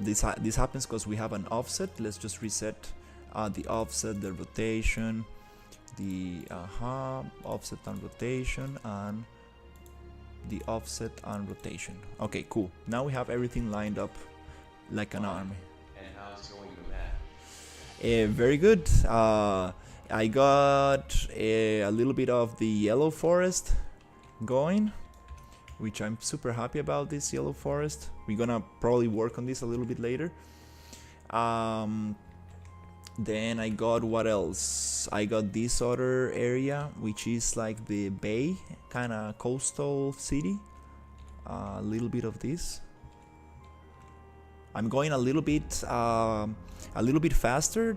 this happens because we have an offset. Let's just reset the offset, the rotation, the offset and rotation, and the offset and rotation. Okay, cool. Now we have everything lined up like an army. And how's it going to map? Very good. I got a little bit of the yellow forest going, which I'm super happy about. This yellow forest, we're gonna probably work on this a little bit later. Then I got, what else? I got this other area, which is like the bay, kind of coastal city. A little bit of this. I'm going a little bit faster,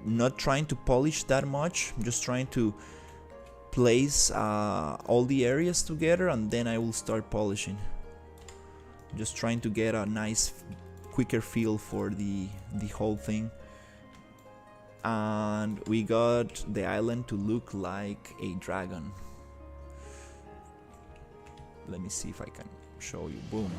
not trying to polish that much. I'm just trying to place all the areas together, and then I will start polishing. Just trying to get a nice, quicker feel for the whole thing. And we got the island to look like a dragon. Let me see if I can show you. Boom.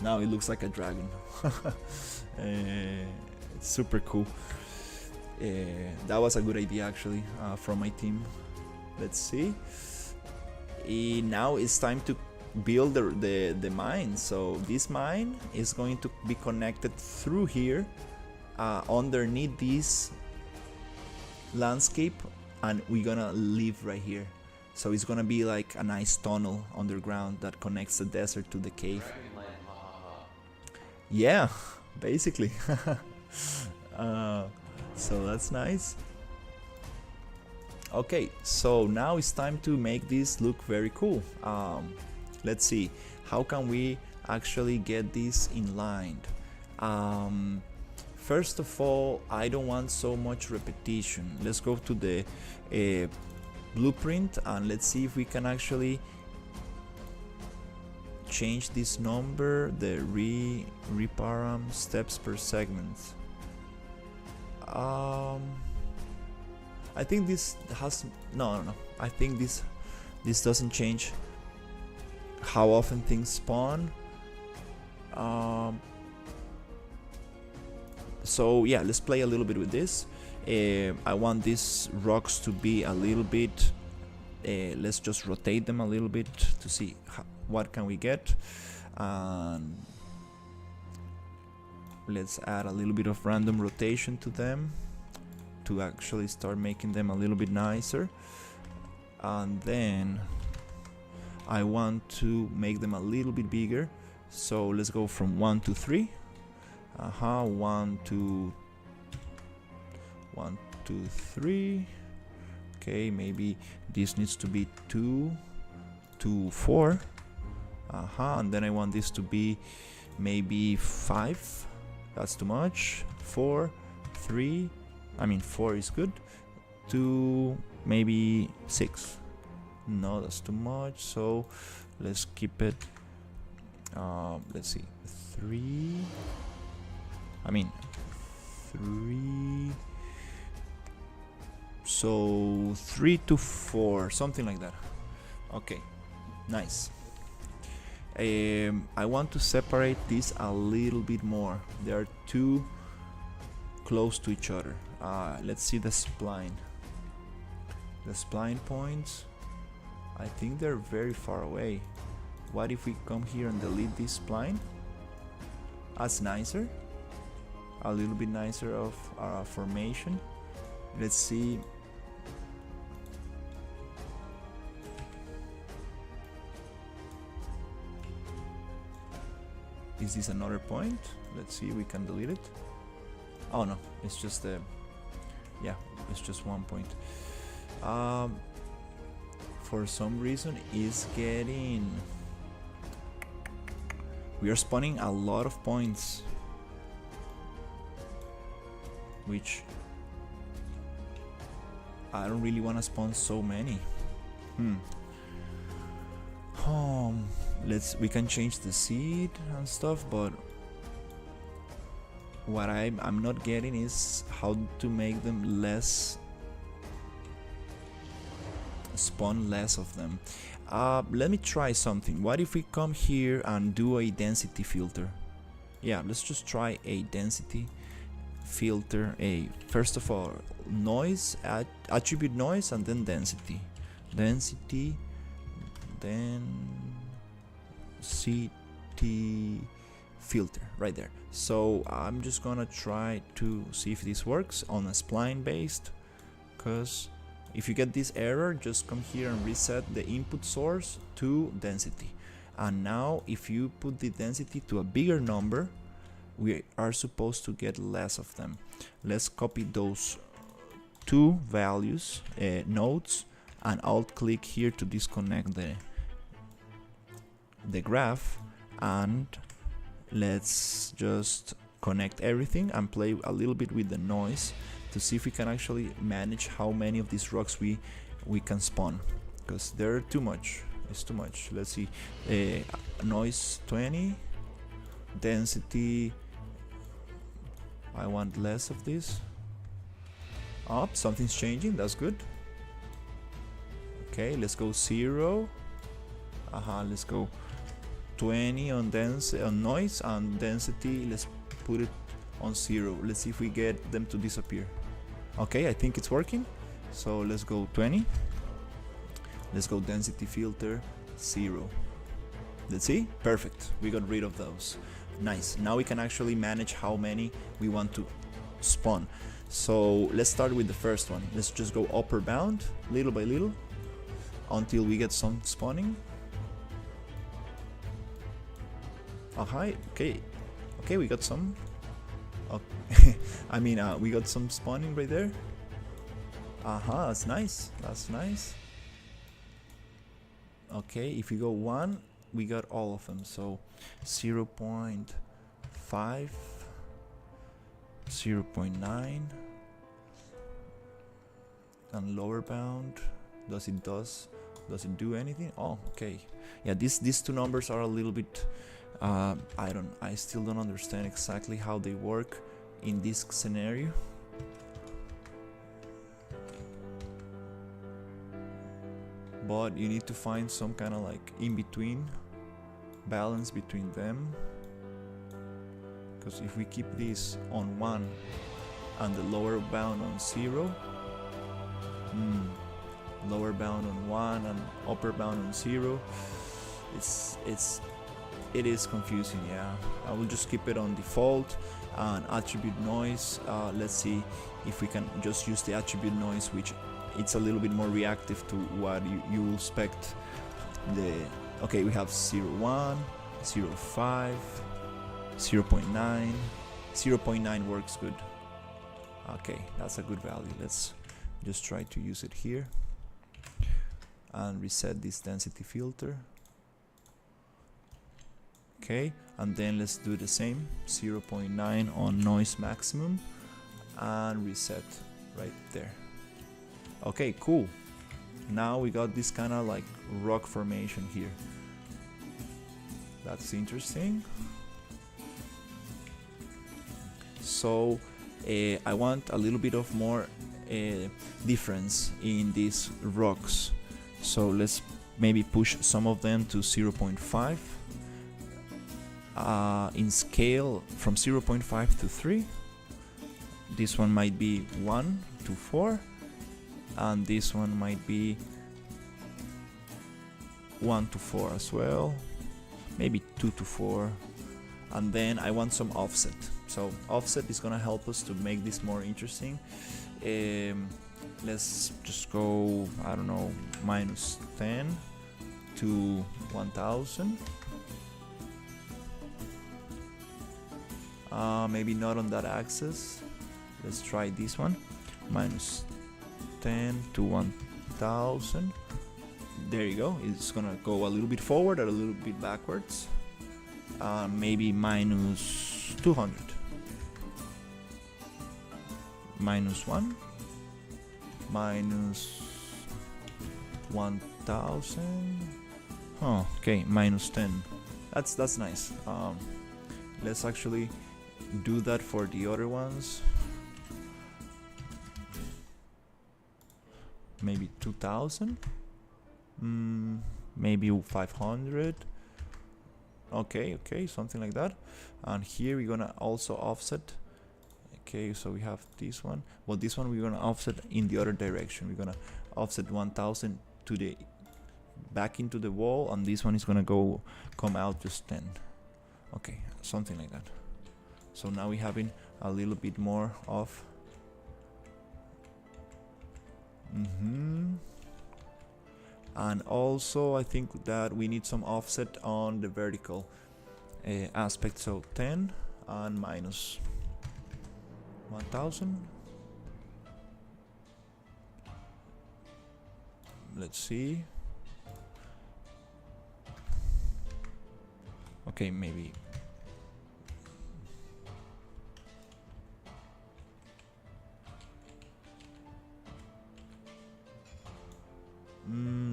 Now it looks like a dragon. It's super cool. That was a good idea actually, from my team. Let's see. Now it's time to build the mine. So this mine is going to be connected through here, underneath this landscape, and we're gonna live right here. So it's gonna be like a nice tunnel underground that connects the desert to the cave. Yeah, basically. So that's nice. Okay, so now it's time to make this look very cool. Let's see, how can we actually get this in line? First of all, I don't want so much repetition. Let's go to the blueprint and let's see if we can actually change this number, the reparam steps per segment. I think this has no. I think this doesn't change how often things spawn. So yeah, let's play a little bit with this. I want these rocks to be a little bit, let's just rotate them a little bit to see what can we get, and let's add a little bit of random rotation to them to actually start making them a little bit nicer. And then I want to make them a little bit bigger, so let's go from 1 to 3. 1 to 3. Okay, maybe this needs to be 2 to 4. And then I want this to be maybe 5 That's too much. 4, 3, I mean 4 is good. 2, maybe 6. No, that's too much, so let's keep it, let's see, 3, I mean 3, so 3 to 4, something like that. Okay, nice. I want to separate this a little bit more. They are too close to each other. Let's see the spline. The spline points, I think they're very far away. What if we come here and delete this spline? That's nicer. A little bit nicer of our formation. Let's see. Is this another point? Let's see, we can delete it. Oh no, it's just yeah, it's just 1 point. For some reason it's getting, we are spawning a lot of points, which I don't really want to spawn so many. We can change the seed and stuff, but what I'm not getting is how to make them less, spawn less of them. Let me try something. What if we come here and do a density filter? Yeah, let's just try a density filter. First of all, noise, attribute noise, and then density, then CT filter right there. So I'm just gonna try to see if this works on a spline based, because if you get this error, just come here and reset the input source to density. And now if you put the density to a bigger number, we are supposed to get less of them. Let's copy those two values, nodes, and alt click here to disconnect the graph, and let's just connect everything and play a little bit with the noise to see if we can actually manage how many of these rocks we can spawn, because they're too much. It's too much. Let's see, noise 20, density, I want less of this. Something's changing, that's good. Okay, let's go 0. Let's go 20 on noise, and density, let's put it on 0. Let's see if we get them to disappear. Okay, I think it's working. So let's go 20. Let's go density filter 0. Let's see, perfect. We got rid of those. Nice. Now we can actually manage how many we want to spawn. So let's start with the first one. Let's just go upper bound little by little until we get some spawning. Okay, we got some. Okay. I mean, we got some spawning right there. That's nice. That's nice. Okay, if we go 1, we got all of them. So 0.5, 0.9, and lower bound. Does it do anything? Oh, okay. Yeah, these two numbers are a little bit. I still don't understand exactly how they work in this scenario. But you need to find some kind of like in-between balance between them, because if we keep this on 1 and the lower bound on 0, lower bound on 1 and upper bound on 0, it is confusing. Yeah, I will just keep it on default and attribute noise. Let's see if we can just use the attribute noise, which it's a little bit more reactive to what you will expect. Okay, we have 0.1, 0.5, 0.9. 0.9 works good. Okay, that's a good value. Let's just try to use it here and reset this density filter. Okay, and then let's do the same, 0.9 on noise maximum and reset right there. Okay, cool. Now we got this kind of like rock formation here. That's interesting. So I want a little bit of more difference in these rocks. So let's maybe push some of them to 0.5. In scale from 0.5 to 3. This one might be 1 to 4. And this one might be 1 to 4 as well. Maybe 2 to 4. And then I want some offset. So offset is gonna help us to make this more interesting. Let's just go, I don't know, -10 to 1000. Maybe not on that axis. Let's try this one, -10 to 1000. There you go. It's gonna go a little bit forward or a little bit backwards. Maybe -200. -1. -1000. Oh, okay, -10. That's nice. Let's actually do that for the other ones. Maybe 2000. Maybe 500. Okay, something like that. And here we're gonna also offset. Okay, so we have this one. Well, this one we're gonna offset in the other direction. We're gonna offset 1000 to the back into the wall, and this one is gonna come out just 10. Okay, something like that. So now we're having a little bit more of and also I think that we need some offset on the vertical aspect, so 10 and -1000. Let's see. Okay, maybe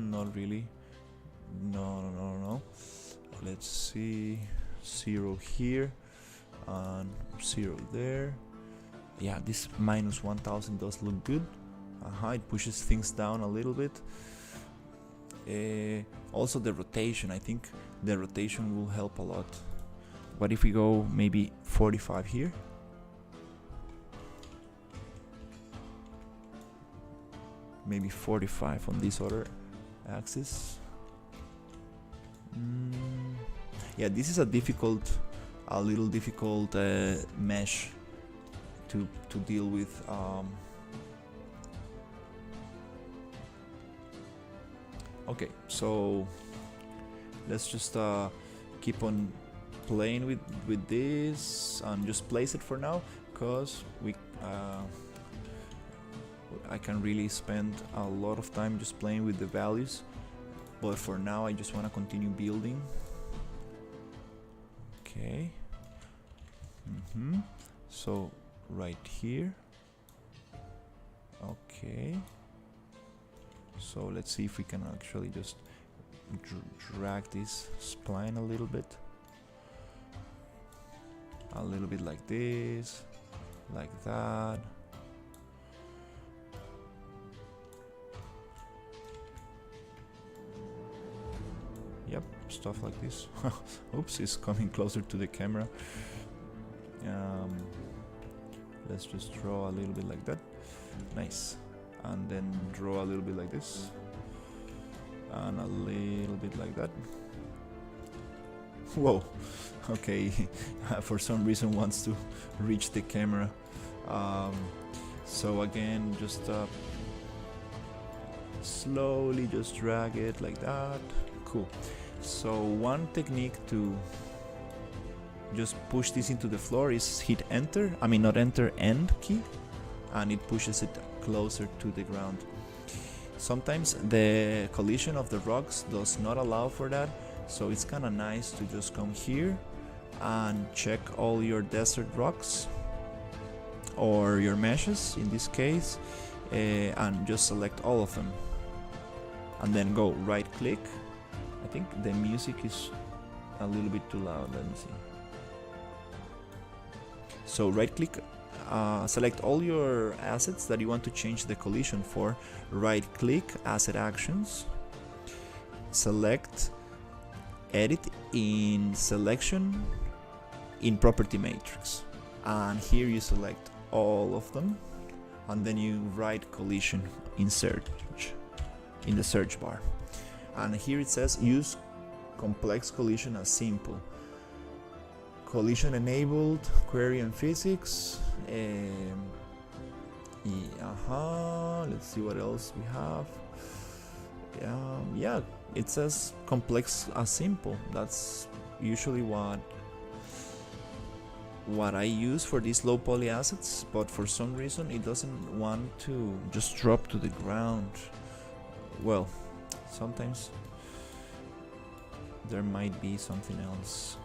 not really. No. Let's see. 0 here and 0 there. Yeah, this -1000 does look good. It pushes things down a little bit. Also the rotation, I think the rotation will help a lot. What if we go maybe 45 here? Maybe 45 on this other axis. Yeah, this is a little difficult mesh to deal with. Okay, so let's just keep on playing with this and just place it for now, because I can really spend a lot of time just playing with the values, but for now I just want to continue building. Okay. So right here. Okay. So let's see if we can actually just drag this spline a little bit like this, like that. Yep, stuff like this. Oops, it's coming closer to the camera. Let's just draw a little bit like that. Nice. And then draw a little bit like this. And a little bit like that. Whoa. Okay. For some reason wants to reach the camera. So again, just slowly just drag it like that. Cool. So one technique to just push this into the floor is hit enter. I mean, not enter, end key, and it pushes it closer to the ground. Sometimes the collision of the rocks does not allow for that, So it's kind of nice to just come here and check all your desert rocks or your meshes in this case, and just select all of them, and then go right click. I think the music is a little bit too loud, let me see. So right click, select all your assets that you want to change the collision for, right click, asset actions, select edit in selection in property matrix, and here you select all of them, and then you write collision in search in the search bar, and here it says use complex collision as simple. Collision enabled, query and physics. Let's see what else we have. Yeah, it says complex as simple. That's usually what I use for these low poly assets, but for some reason it doesn't want to just drop to the ground. Well, sometimes there might be something else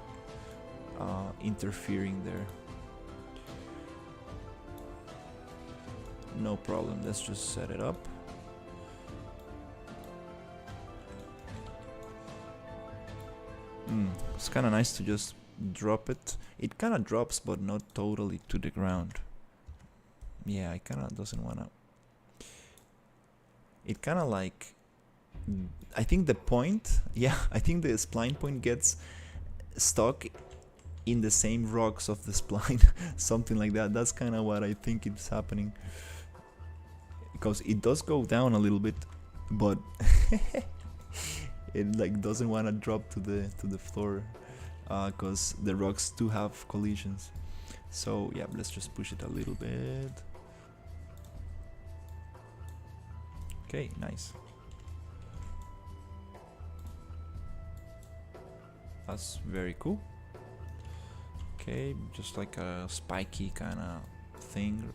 interfering there. No problem, let's just set it up. It's kind of nice to just drop it. It kind of drops, but not totally to the ground. Yeah, it kind of doesn't want to. It kind of like, I think the point, yeah, I think the spline point gets stuck in the same rocks of the spline, something like that. That's kind of what I think is happening, because it does go down a little bit, but it like doesn't want to drop to the floor, because the rocks do have collisions. So yeah, let's just push it a little bit. Okay, nice. That's very cool. Okay, just like a spiky kind of thing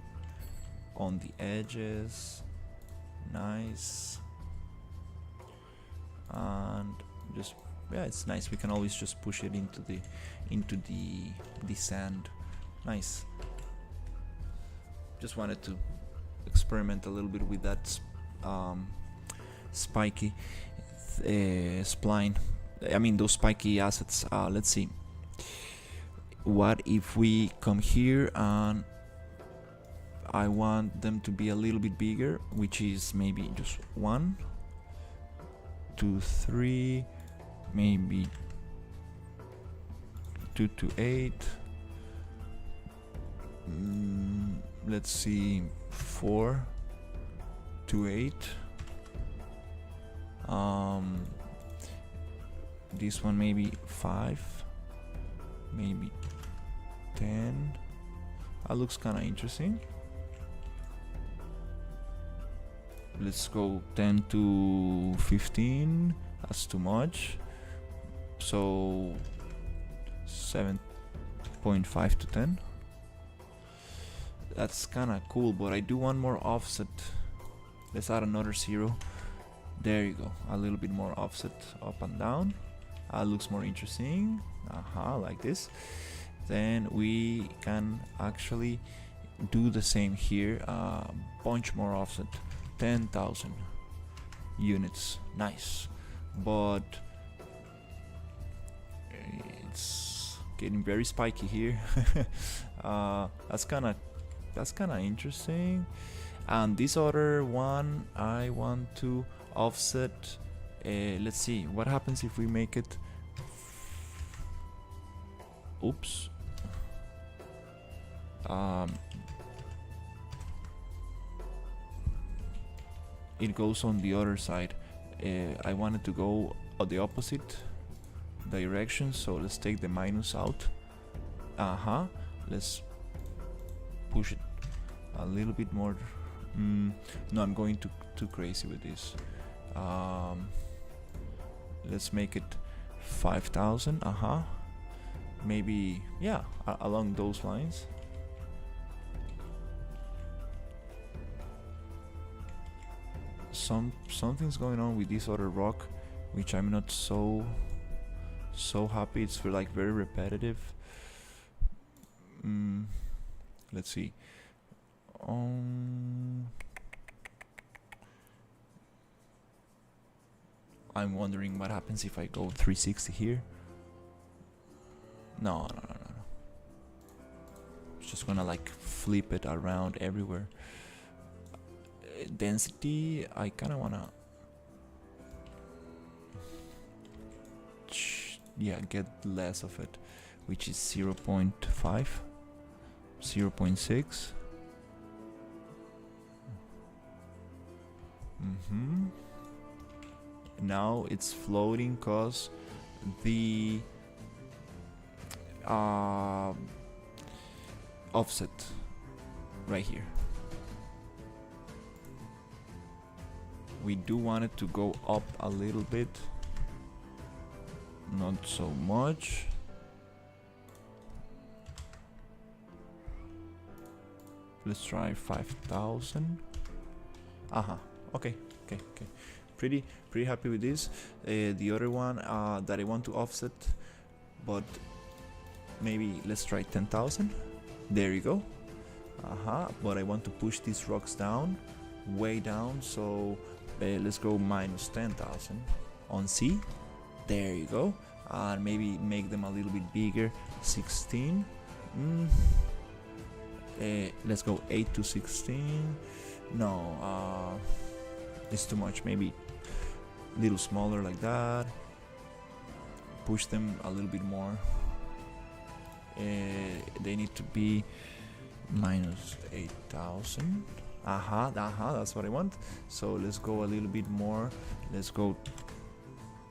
on the edges. Nice. And just, yeah, it's nice. We can always just push it into the sand. Nice. Just wanted to experiment a little bit with that spiky spline. I mean those spiky assets. Let's see. What if we come here and I want them to be a little bit bigger, which is maybe just 1, 2, 3, maybe 2 to 8. Let's see, 4 to 8. This one maybe 5, maybe 10. That looks kind of interesting. Let's go 10 to 15. That's too much. So 7.5 to 10. That's kind of cool, but I do want more offset. Let's add another 0. There you go. A little bit more offset up and down. Looks more interesting. Like this. Then we can actually do the same here. Bunch more offset. 10,000 units. Nice. But it's getting very spiky here. That's kind of interesting. And this other one I want to offset. Let's see what happens if we make it. Oops. It goes on the other side. I wanted to go on the opposite direction, so let's take the minus out. Let's push it a little bit more. No, I'm going too crazy with this. Let's make it 5,000. Maybe, yeah, along those lines. Something's going on with this other rock, which I'm not so So happy. It's for like very repetitive. Let's see. I'm wondering what happens if I go 360 here. No. It's just gonna like flip it around everywhere. Density, I kind of wanna get less of it, which is 0.5, 0.6. Now it's floating cause the offset right here. We do want it to go up a little bit, not so much. Let's try 5,000. Okay. Pretty happy with this. The other one that I want to offset, but maybe let's try 10,000. There you go. But I want to push these rocks down, way down. So let's go minus 10,000 on C. There you go. And maybe make them a little bit bigger. 16. Let's go 8 to 16. No, it's too much. Maybe a little smaller like that. Push them a little bit more. They need to be minus 8,000. That's what I want. So let's go a little bit more. Let's go.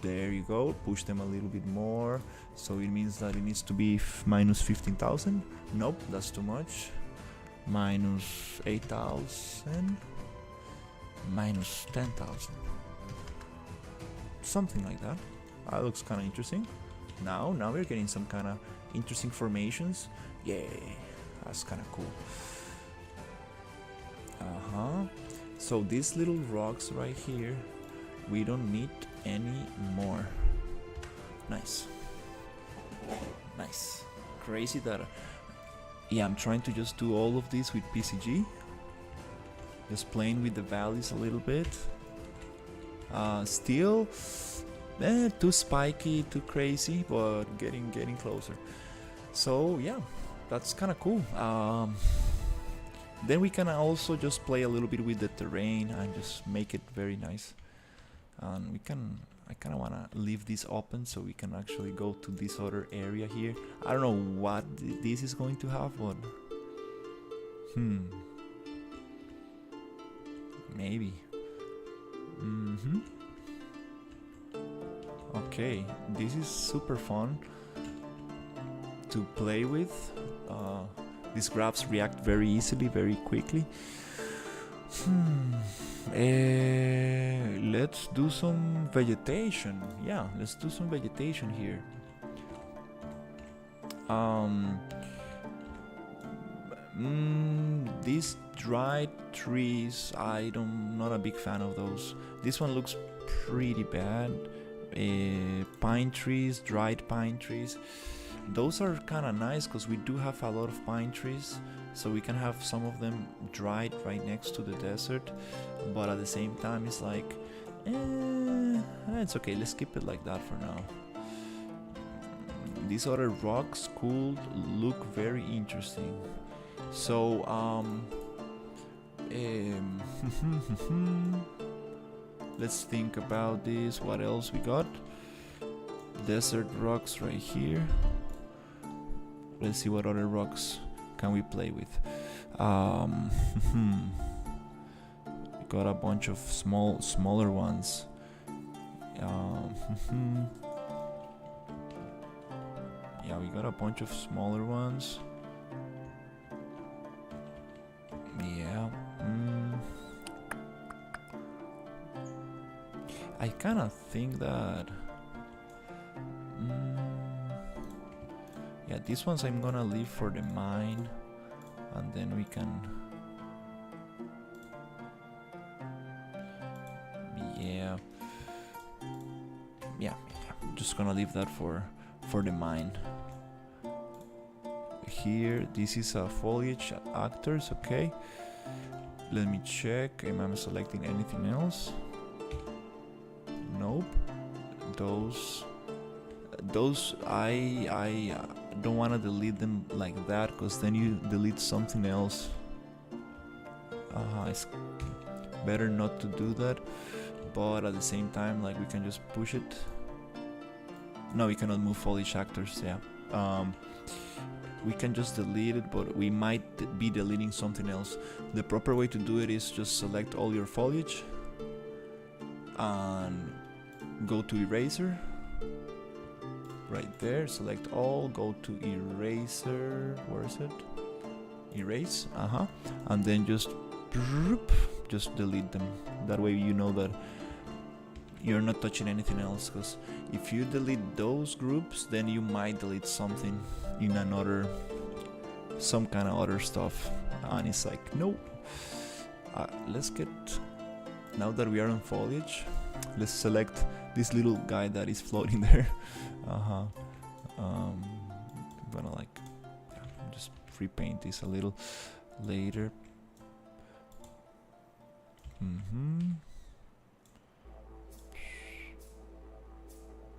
There you go. Push them a little bit more. So it means that it needs to be minus 15,000. Nope, that's too much. Minus 8,000. Minus 10,000. Something like that. That looks kind of interesting. Now we're getting some kind of interesting formations. Yeah, that's kind of cool. So these little rocks right here, we don't need any more. Nice. Crazy that I'm trying to just do all of this with PCG, just playing with the values a little bit. Still too spiky, too crazy, but getting closer. So yeah, that's kind of cool. Then we can also just play a little bit with the terrain and just make it very nice. And I kind of want to leave this open so we can actually go to this other area here. I don't know what this is going to have, but maybe. Okay, this is super fun to play with. These graphs react very easily, very quickly. Let's do some vegetation. Yeah, let's do some vegetation here. These dried trees, I'm not a big fan of those. This one looks pretty bad. Pine trees, dried pine trees. Those are kind of nice because we do have a lot of pine trees, so we can have some of them dried right next to the desert. But at the same time, it's like, it's okay. Let's keep it like that for now. These other rocks could look very interesting. So let's think about this. What else we got? Desert rocks right here. Let's see what other rocks can we play with. We got a bunch of smaller ones. Yeah, we got a bunch of smaller ones. Yeah. I kind of think that yeah, these ones I'm gonna leave for the mine, and then we can just gonna leave that for the mine. Here, this is a foliage actors. Okay, let me check. Am I selecting anything else? Nope. Those I don't want to delete them like that, because then you delete something else. It's better not to do that, but at the same time, like, we can just push it. No, we cannot move foliage actors. Yeah, we can just delete it, but we might be deleting something else. The proper way to do it is just select all your foliage and go to eraser. Right there, select all, go to eraser. Where is it? Erase. And then just delete them. That way you know that you're not touching anything else, because if you delete those groups, then you might delete something in some kind of other stuff, and it's like, no. Let's get, now that we are on foliage, let's select this little guy that is floating there. I'm gonna just repaint this a little later.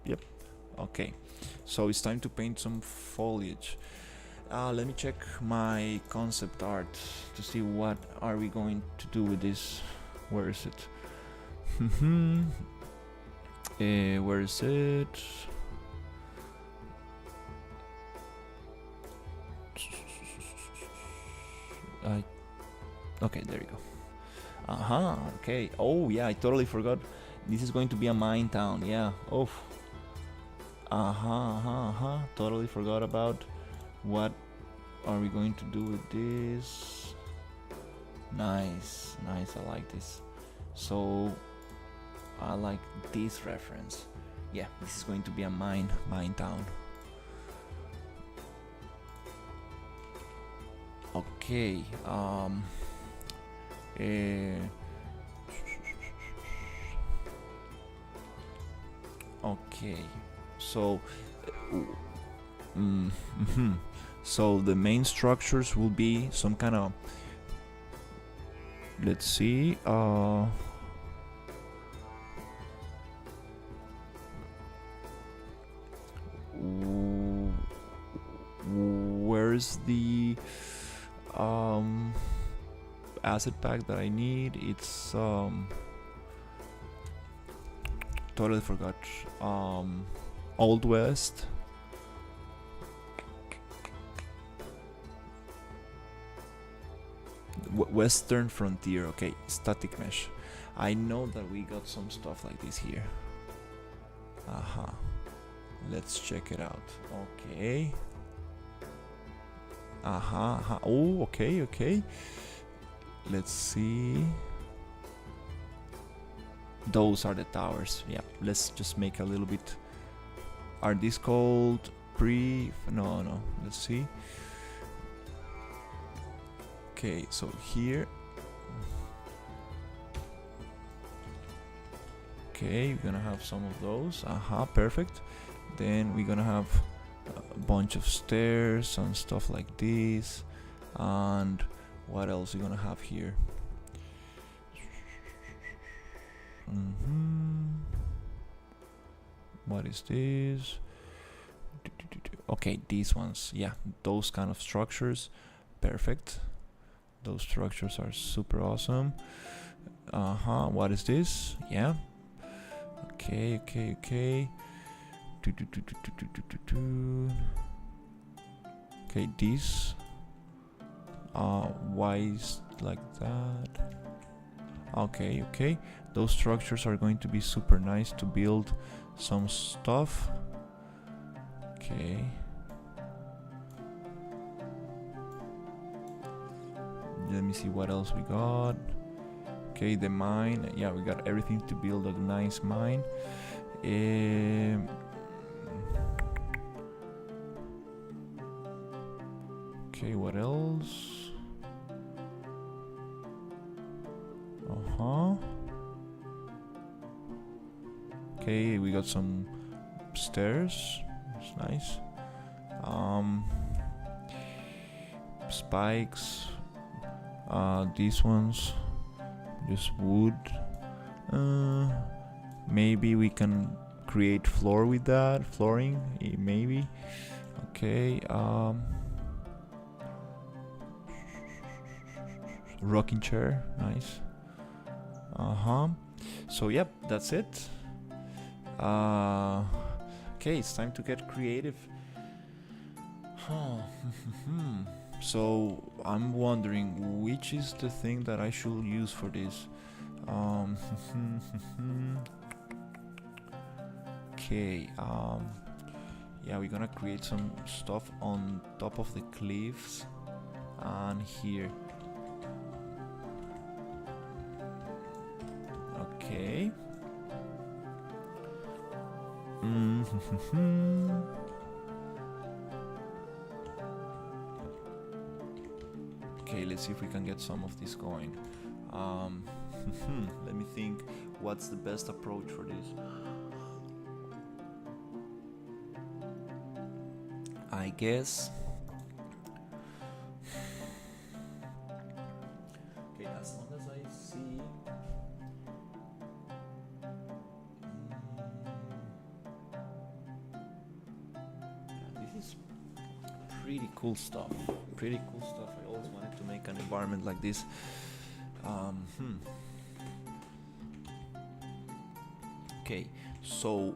Yep. Okay, so it's time to paint some foliage. Let me check my concept art to see what are we going to do with this. Where is it? Where is it? Okay, there you go. Okay. Oh yeah, I totally forgot. This is going to be a mine town. Yeah. Oh. Totally forgot about what are we going to do with this. Nice. I like this. So I like this reference. Yeah, this is going to be a mine town. Okay. Okay. So so the main structures will be some kind of, let's see, where's the asset pack that I need? It's totally forgot. Old West. Western Frontier. Okay, static mesh. I know that we got some stuff like this here. Let's check it out. Okay. Oh, okay. Let's see. Those are the towers. Yeah, let's just make a little bit. Are these called no, let's see. Okay, so here. Okay, we're gonna have some of those. Perfect. Then we're gonna have a bunch of stairs and stuff like this. And what else we're gonna have here? What is this? Okay, these ones. Yeah, those kind of structures. Perfect. Those structures are super awesome. What is this? Yeah. Okay. Okay, this. Why is like that? Okay. Those structures are going to be super nice to build some stuff. Okay. Let me see what else we got. Okay, the mine. Yeah, we got everything to build a nice mine. Okay, what else? Okay, we got some stairs. It's nice. Spikes. These ones, just wood. Maybe we can create floor with that. Flooring, maybe. Okay. Rocking chair, nice. So yep, that's it. Okay, it's time to get creative. So I'm wondering which is the thing that I should use for this. Okay. Yeah, we're gonna create some stuff on top of the cliffs and here. Okay. Okay, let's see if we can get some of this going. Let me think what's the best approach for this. I guess okay, as long as I see this is pretty cool stuff. I always wanted to make an environment like this. Okay, so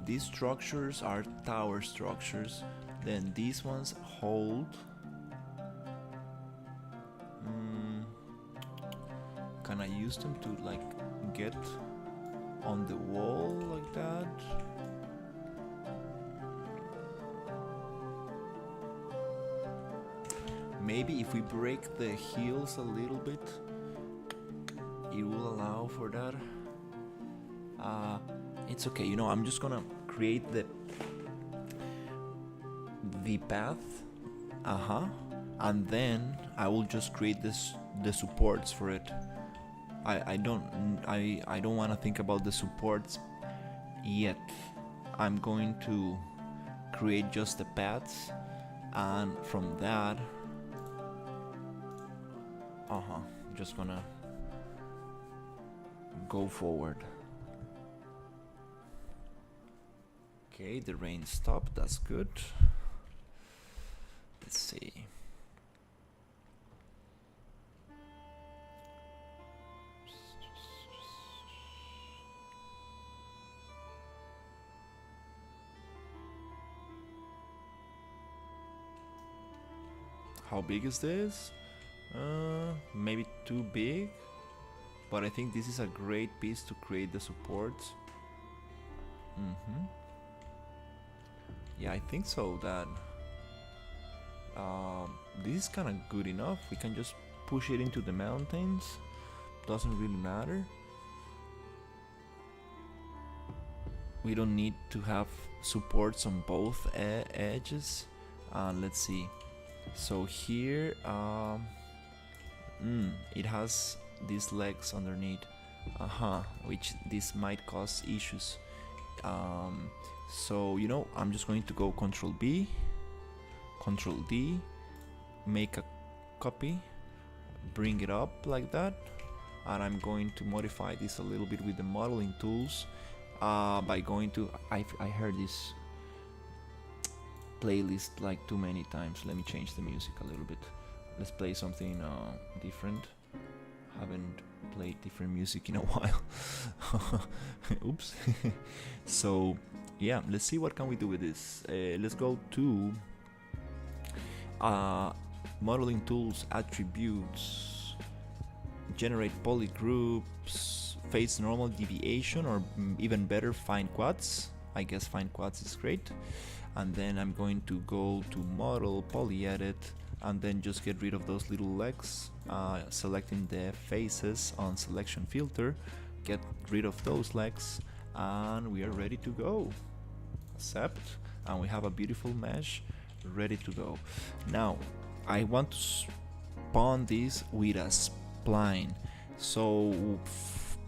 these structures are tower structures. Then these ones hold. Can I use them to like get on the wall like that? Maybe if we break the heels a little bit, it will allow for that. It's okay, you know, I'm just gonna create the path, and then I will just create the supports for it. I don't want to think about the supports yet. I'm going to create just the paths, and from that, just gonna go forward. Okay, the rain stopped, that's good. Let's see. How big is this? Maybe too big, but I think this is a great piece to create the supports. Yeah, I think so. That this is kind of good enough. We can just push it into the mountains. Doesn't really matter. We don't need to have supports on both edges. Let's see. So here, it has these legs underneath, which this might cause issues. So you know, I'm just going to go Control B, Control D, make a copy, bring it up like that, and I'm going to modify this a little bit with the modeling tools by going to I heard this playlist like too many times. Let me change the music a little bit. Let's play something different. Haven't played different music in a while. Oops. So yeah, let's see what can we do with this. Let's go to modeling tools, attributes, generate polygroups, face normal deviation, or even better, find quads. I guess find quads is great. And then I'm going to go to model, poly edit, and then just get rid of those little legs, selecting the faces on selection filter, get rid of those legs, and we are ready to go. Accept, and we have a beautiful mesh ready to go. Now I want to spawn this with a spline. So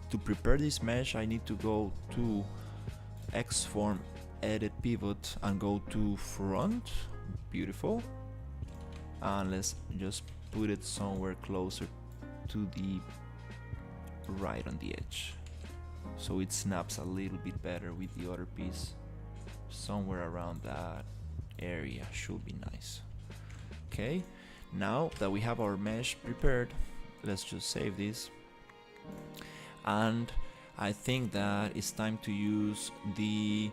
to prepare this mesh, I need to go to X-form edit pivot and go to front. Beautiful. And let's just put it somewhere closer to the right on the edge, so it snaps a little bit better with the other piece. Somewhere around that area should be nice. Okay, now that we have our mesh prepared, let's just save this, and I think that it's time to use the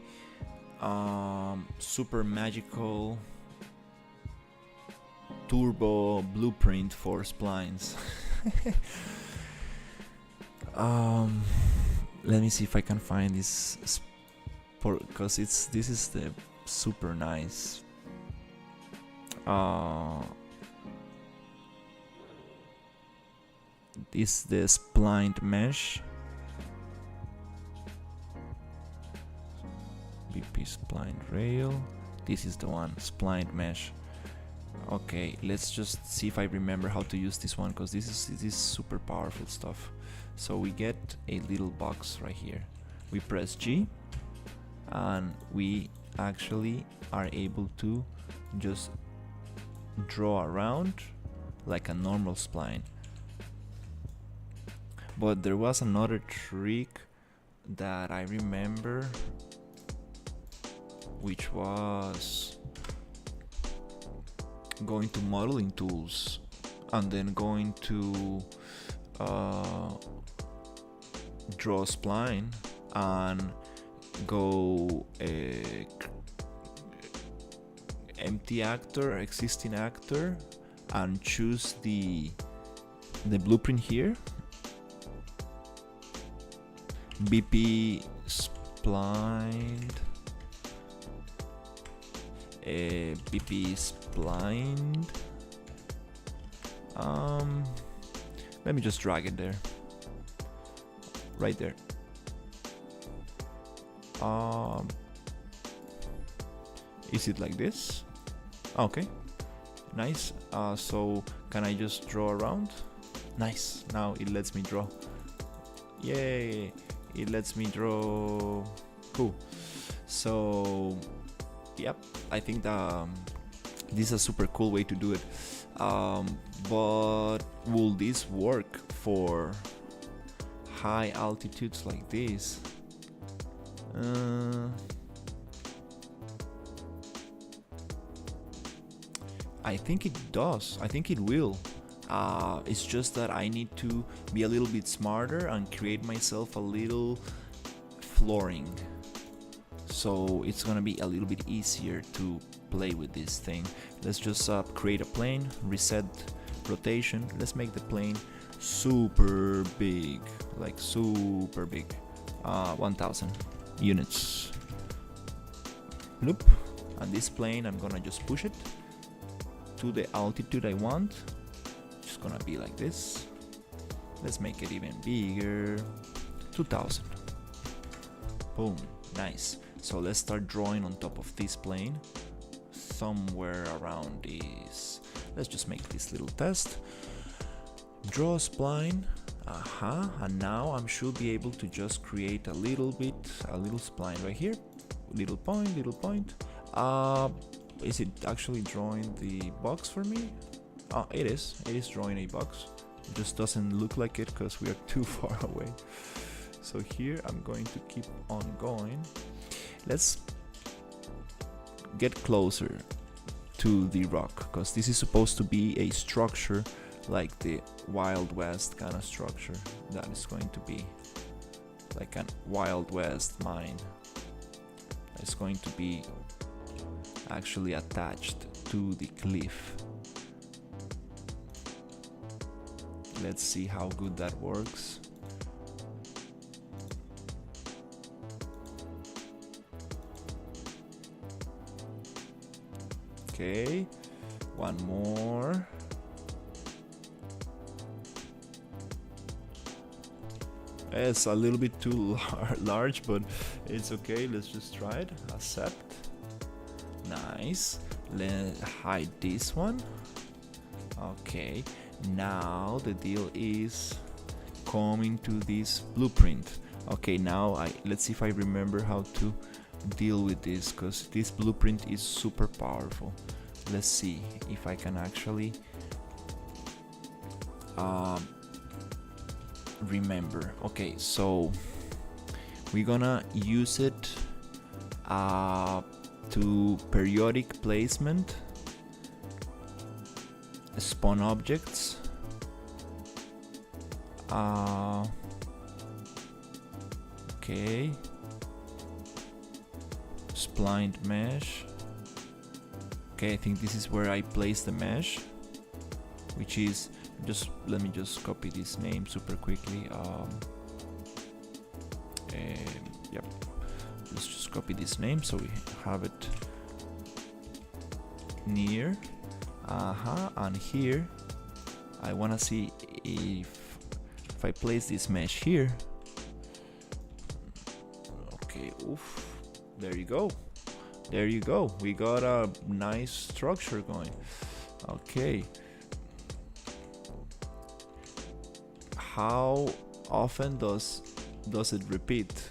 super magical turbo blueprint for splines. Let me see if I can find this because this is the super nice this the splined mesh, BP splined rail. This is the one, splined mesh. Okay, let's just see if I remember how to use this one, because this is super powerful stuff. So we get a little box right here. We press G and we actually are able to just draw around like a normal spline. But there was another trick that I remember, which was going to modeling tools and then going to draw a spline and go empty actor, existing actor, and choose the blueprint here, BP splined, BP splined. Let me just drag it there, right there. Is it like this? Okay, nice. So can I just draw around? Nice. Now it lets me draw. Yay! It lets me draw. Cool. So yep, I think that this is a super cool way to do it. But will this work for high altitudes like this? I think it does. I think it will. It's just that I need to be a little bit smarter and create myself a little flooring, so it's gonna be a little bit easier to play with this thing. Let's just create a plane, reset rotation. Let's make the plane super big, like super big. 1000 units. Loop. And this plane, I'm gonna just push it to the altitude I want. Just gonna be like this. Let's make it even bigger. 2000. Boom. Nice. So let's start drawing on top of this plane, somewhere around this. Let's just make this little test. Draw a spline. And now I should be able to just create a little spline right here. Little point, little point. Is it actually drawing the box for me? It is. It is drawing a box. It just doesn't look like it because we are too far away. So here I'm going to keep on going. Let's get closer to the rock, because this is supposed to be a structure like the Wild West kind of structure. That is going to be like a Wild West mine. It's going to be actually attached to the cliff. Let's see how good that works. Okay, one more. It's a little bit too large, but it's okay. Let's just try it. Accept. Nice. Let's hide this one. Okay. Now the deal is coming to this blueprint. Okay, now let's see if I remember how to deal with this, because this blueprint is super powerful. Let's see if I can actually remember. Okay, so we're gonna use it to periodic placement, spawn objects, okay, splined mesh. Okay, I think this is where I place the mesh, which is just, let me just copy this name super quickly. Yep, let's just copy this name so we have it near. And here I wanna see if I place this mesh here. Okay, oof, there you go. There you go. We got a nice structure going. Okay. How often does it repeat?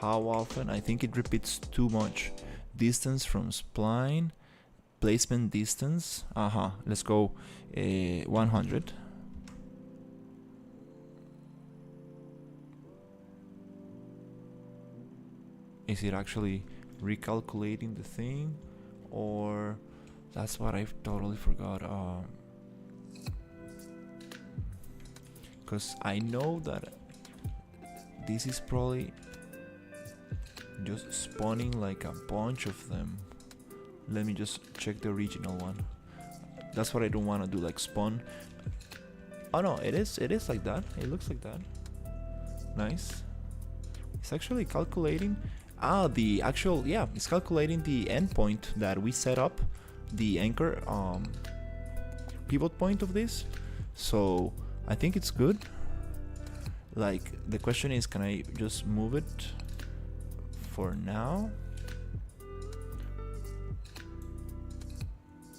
How often? I think it repeats too much. Distance from spline, placement distance. Let's go 100. Is it actually recalculating the thing, or that's what I totally forgot? Because I know that this is probably just spawning like a bunch of them. Let me just check the original one. That's what I don't want to do, like spawn. Oh no, it is like that. It looks like that. Nice. It's actually calculating. The actual, yeah, it's calculating the endpoint that we set up, the anchor pivot point of this. So I think it's good. Like, the question is, can I just move it for now?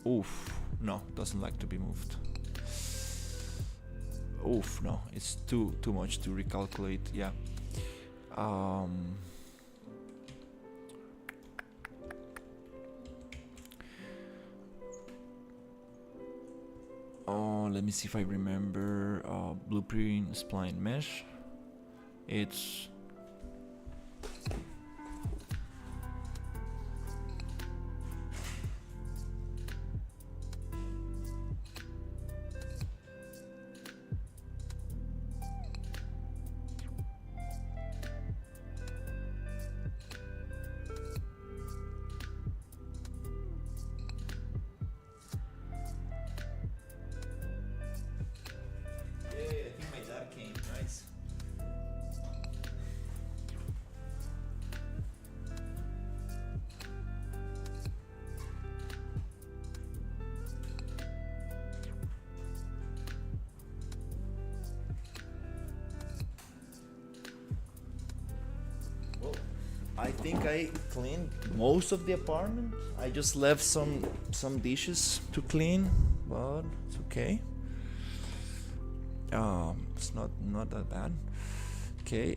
Oof, no, doesn't like to be moved. Oof, no, it's too much to recalculate. Yeah. Oh, let me see if I remember. Blueprint spline mesh. It's I think I cleaned most of the apartment. I just left some dishes to clean, but it's okay. It's not that bad. Okay.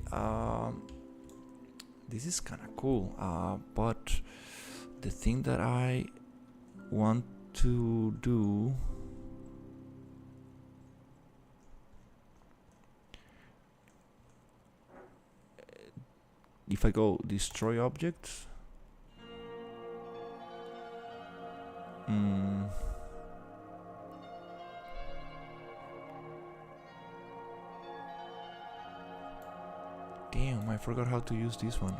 This is kind of cool. But the thing that I want to do, if I go destroy objects, damn, I forgot how to use this one.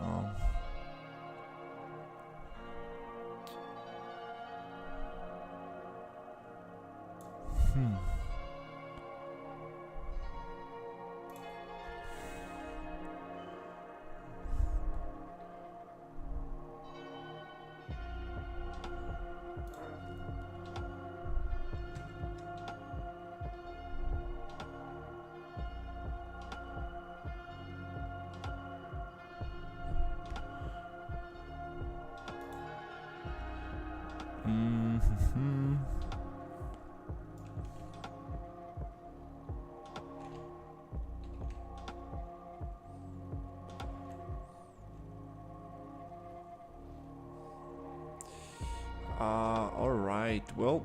well,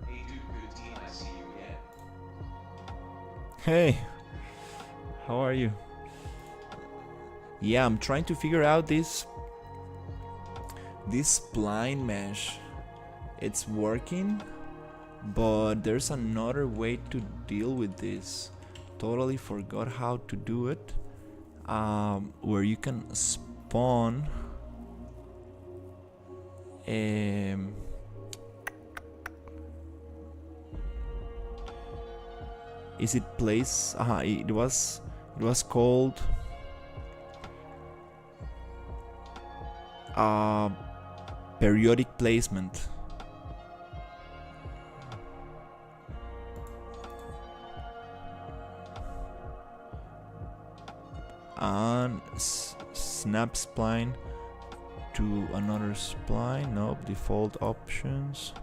Hey dude, good team, I see you again. hey, how are you? Yeah, I'm trying to figure out this spline mesh. It's working, but there's another way to deal with this. Totally forgot how to do it. Where you can spawn is it place? It was called periodic placement. And snap spline to another spline. Nope, default options.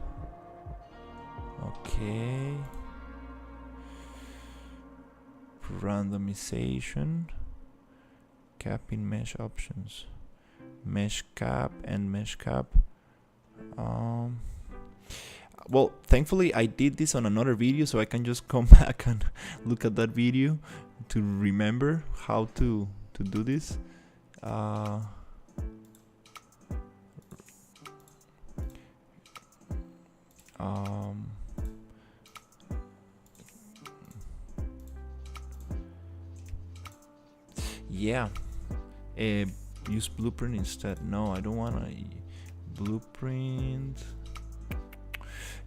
Okay. Randomization. Capping mesh options. Mesh cap and mesh cap. Well, thankfully I did this on another video, so I can just come back and look at that video to remember how to do this. Yeah, use blueprint instead. No, I don't want a blueprint.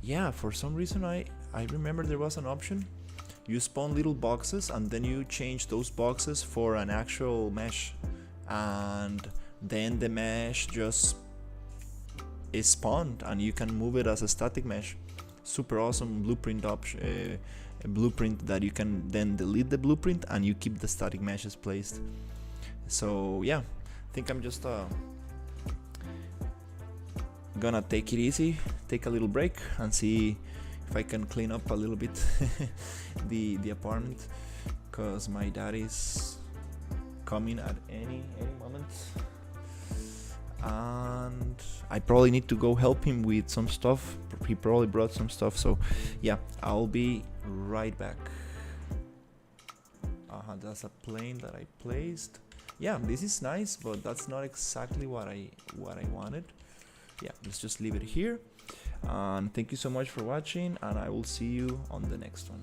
Yeah, for some reason I remember there was an option. You spawn little boxes and then you change those boxes for an actual mesh, and then the mesh just is spawned and you can move it as a static mesh. Super awesome blueprint option. A blueprint that you can then delete the blueprint and you keep the static meshes placed. So yeah, I think I'm just gonna take it easy, take a little break, and see if I can clean up a little bit the apartment, because my dad is coming at any moment, and I probably need to go help him with some stuff. He probably brought some stuff, so yeah, I'll be right back. That's a plane that I placed. Yeah, this is nice, but that's not exactly what I wanted. Yeah, let's just leave it here, and thank you so much for watching, and I will see you on the next one.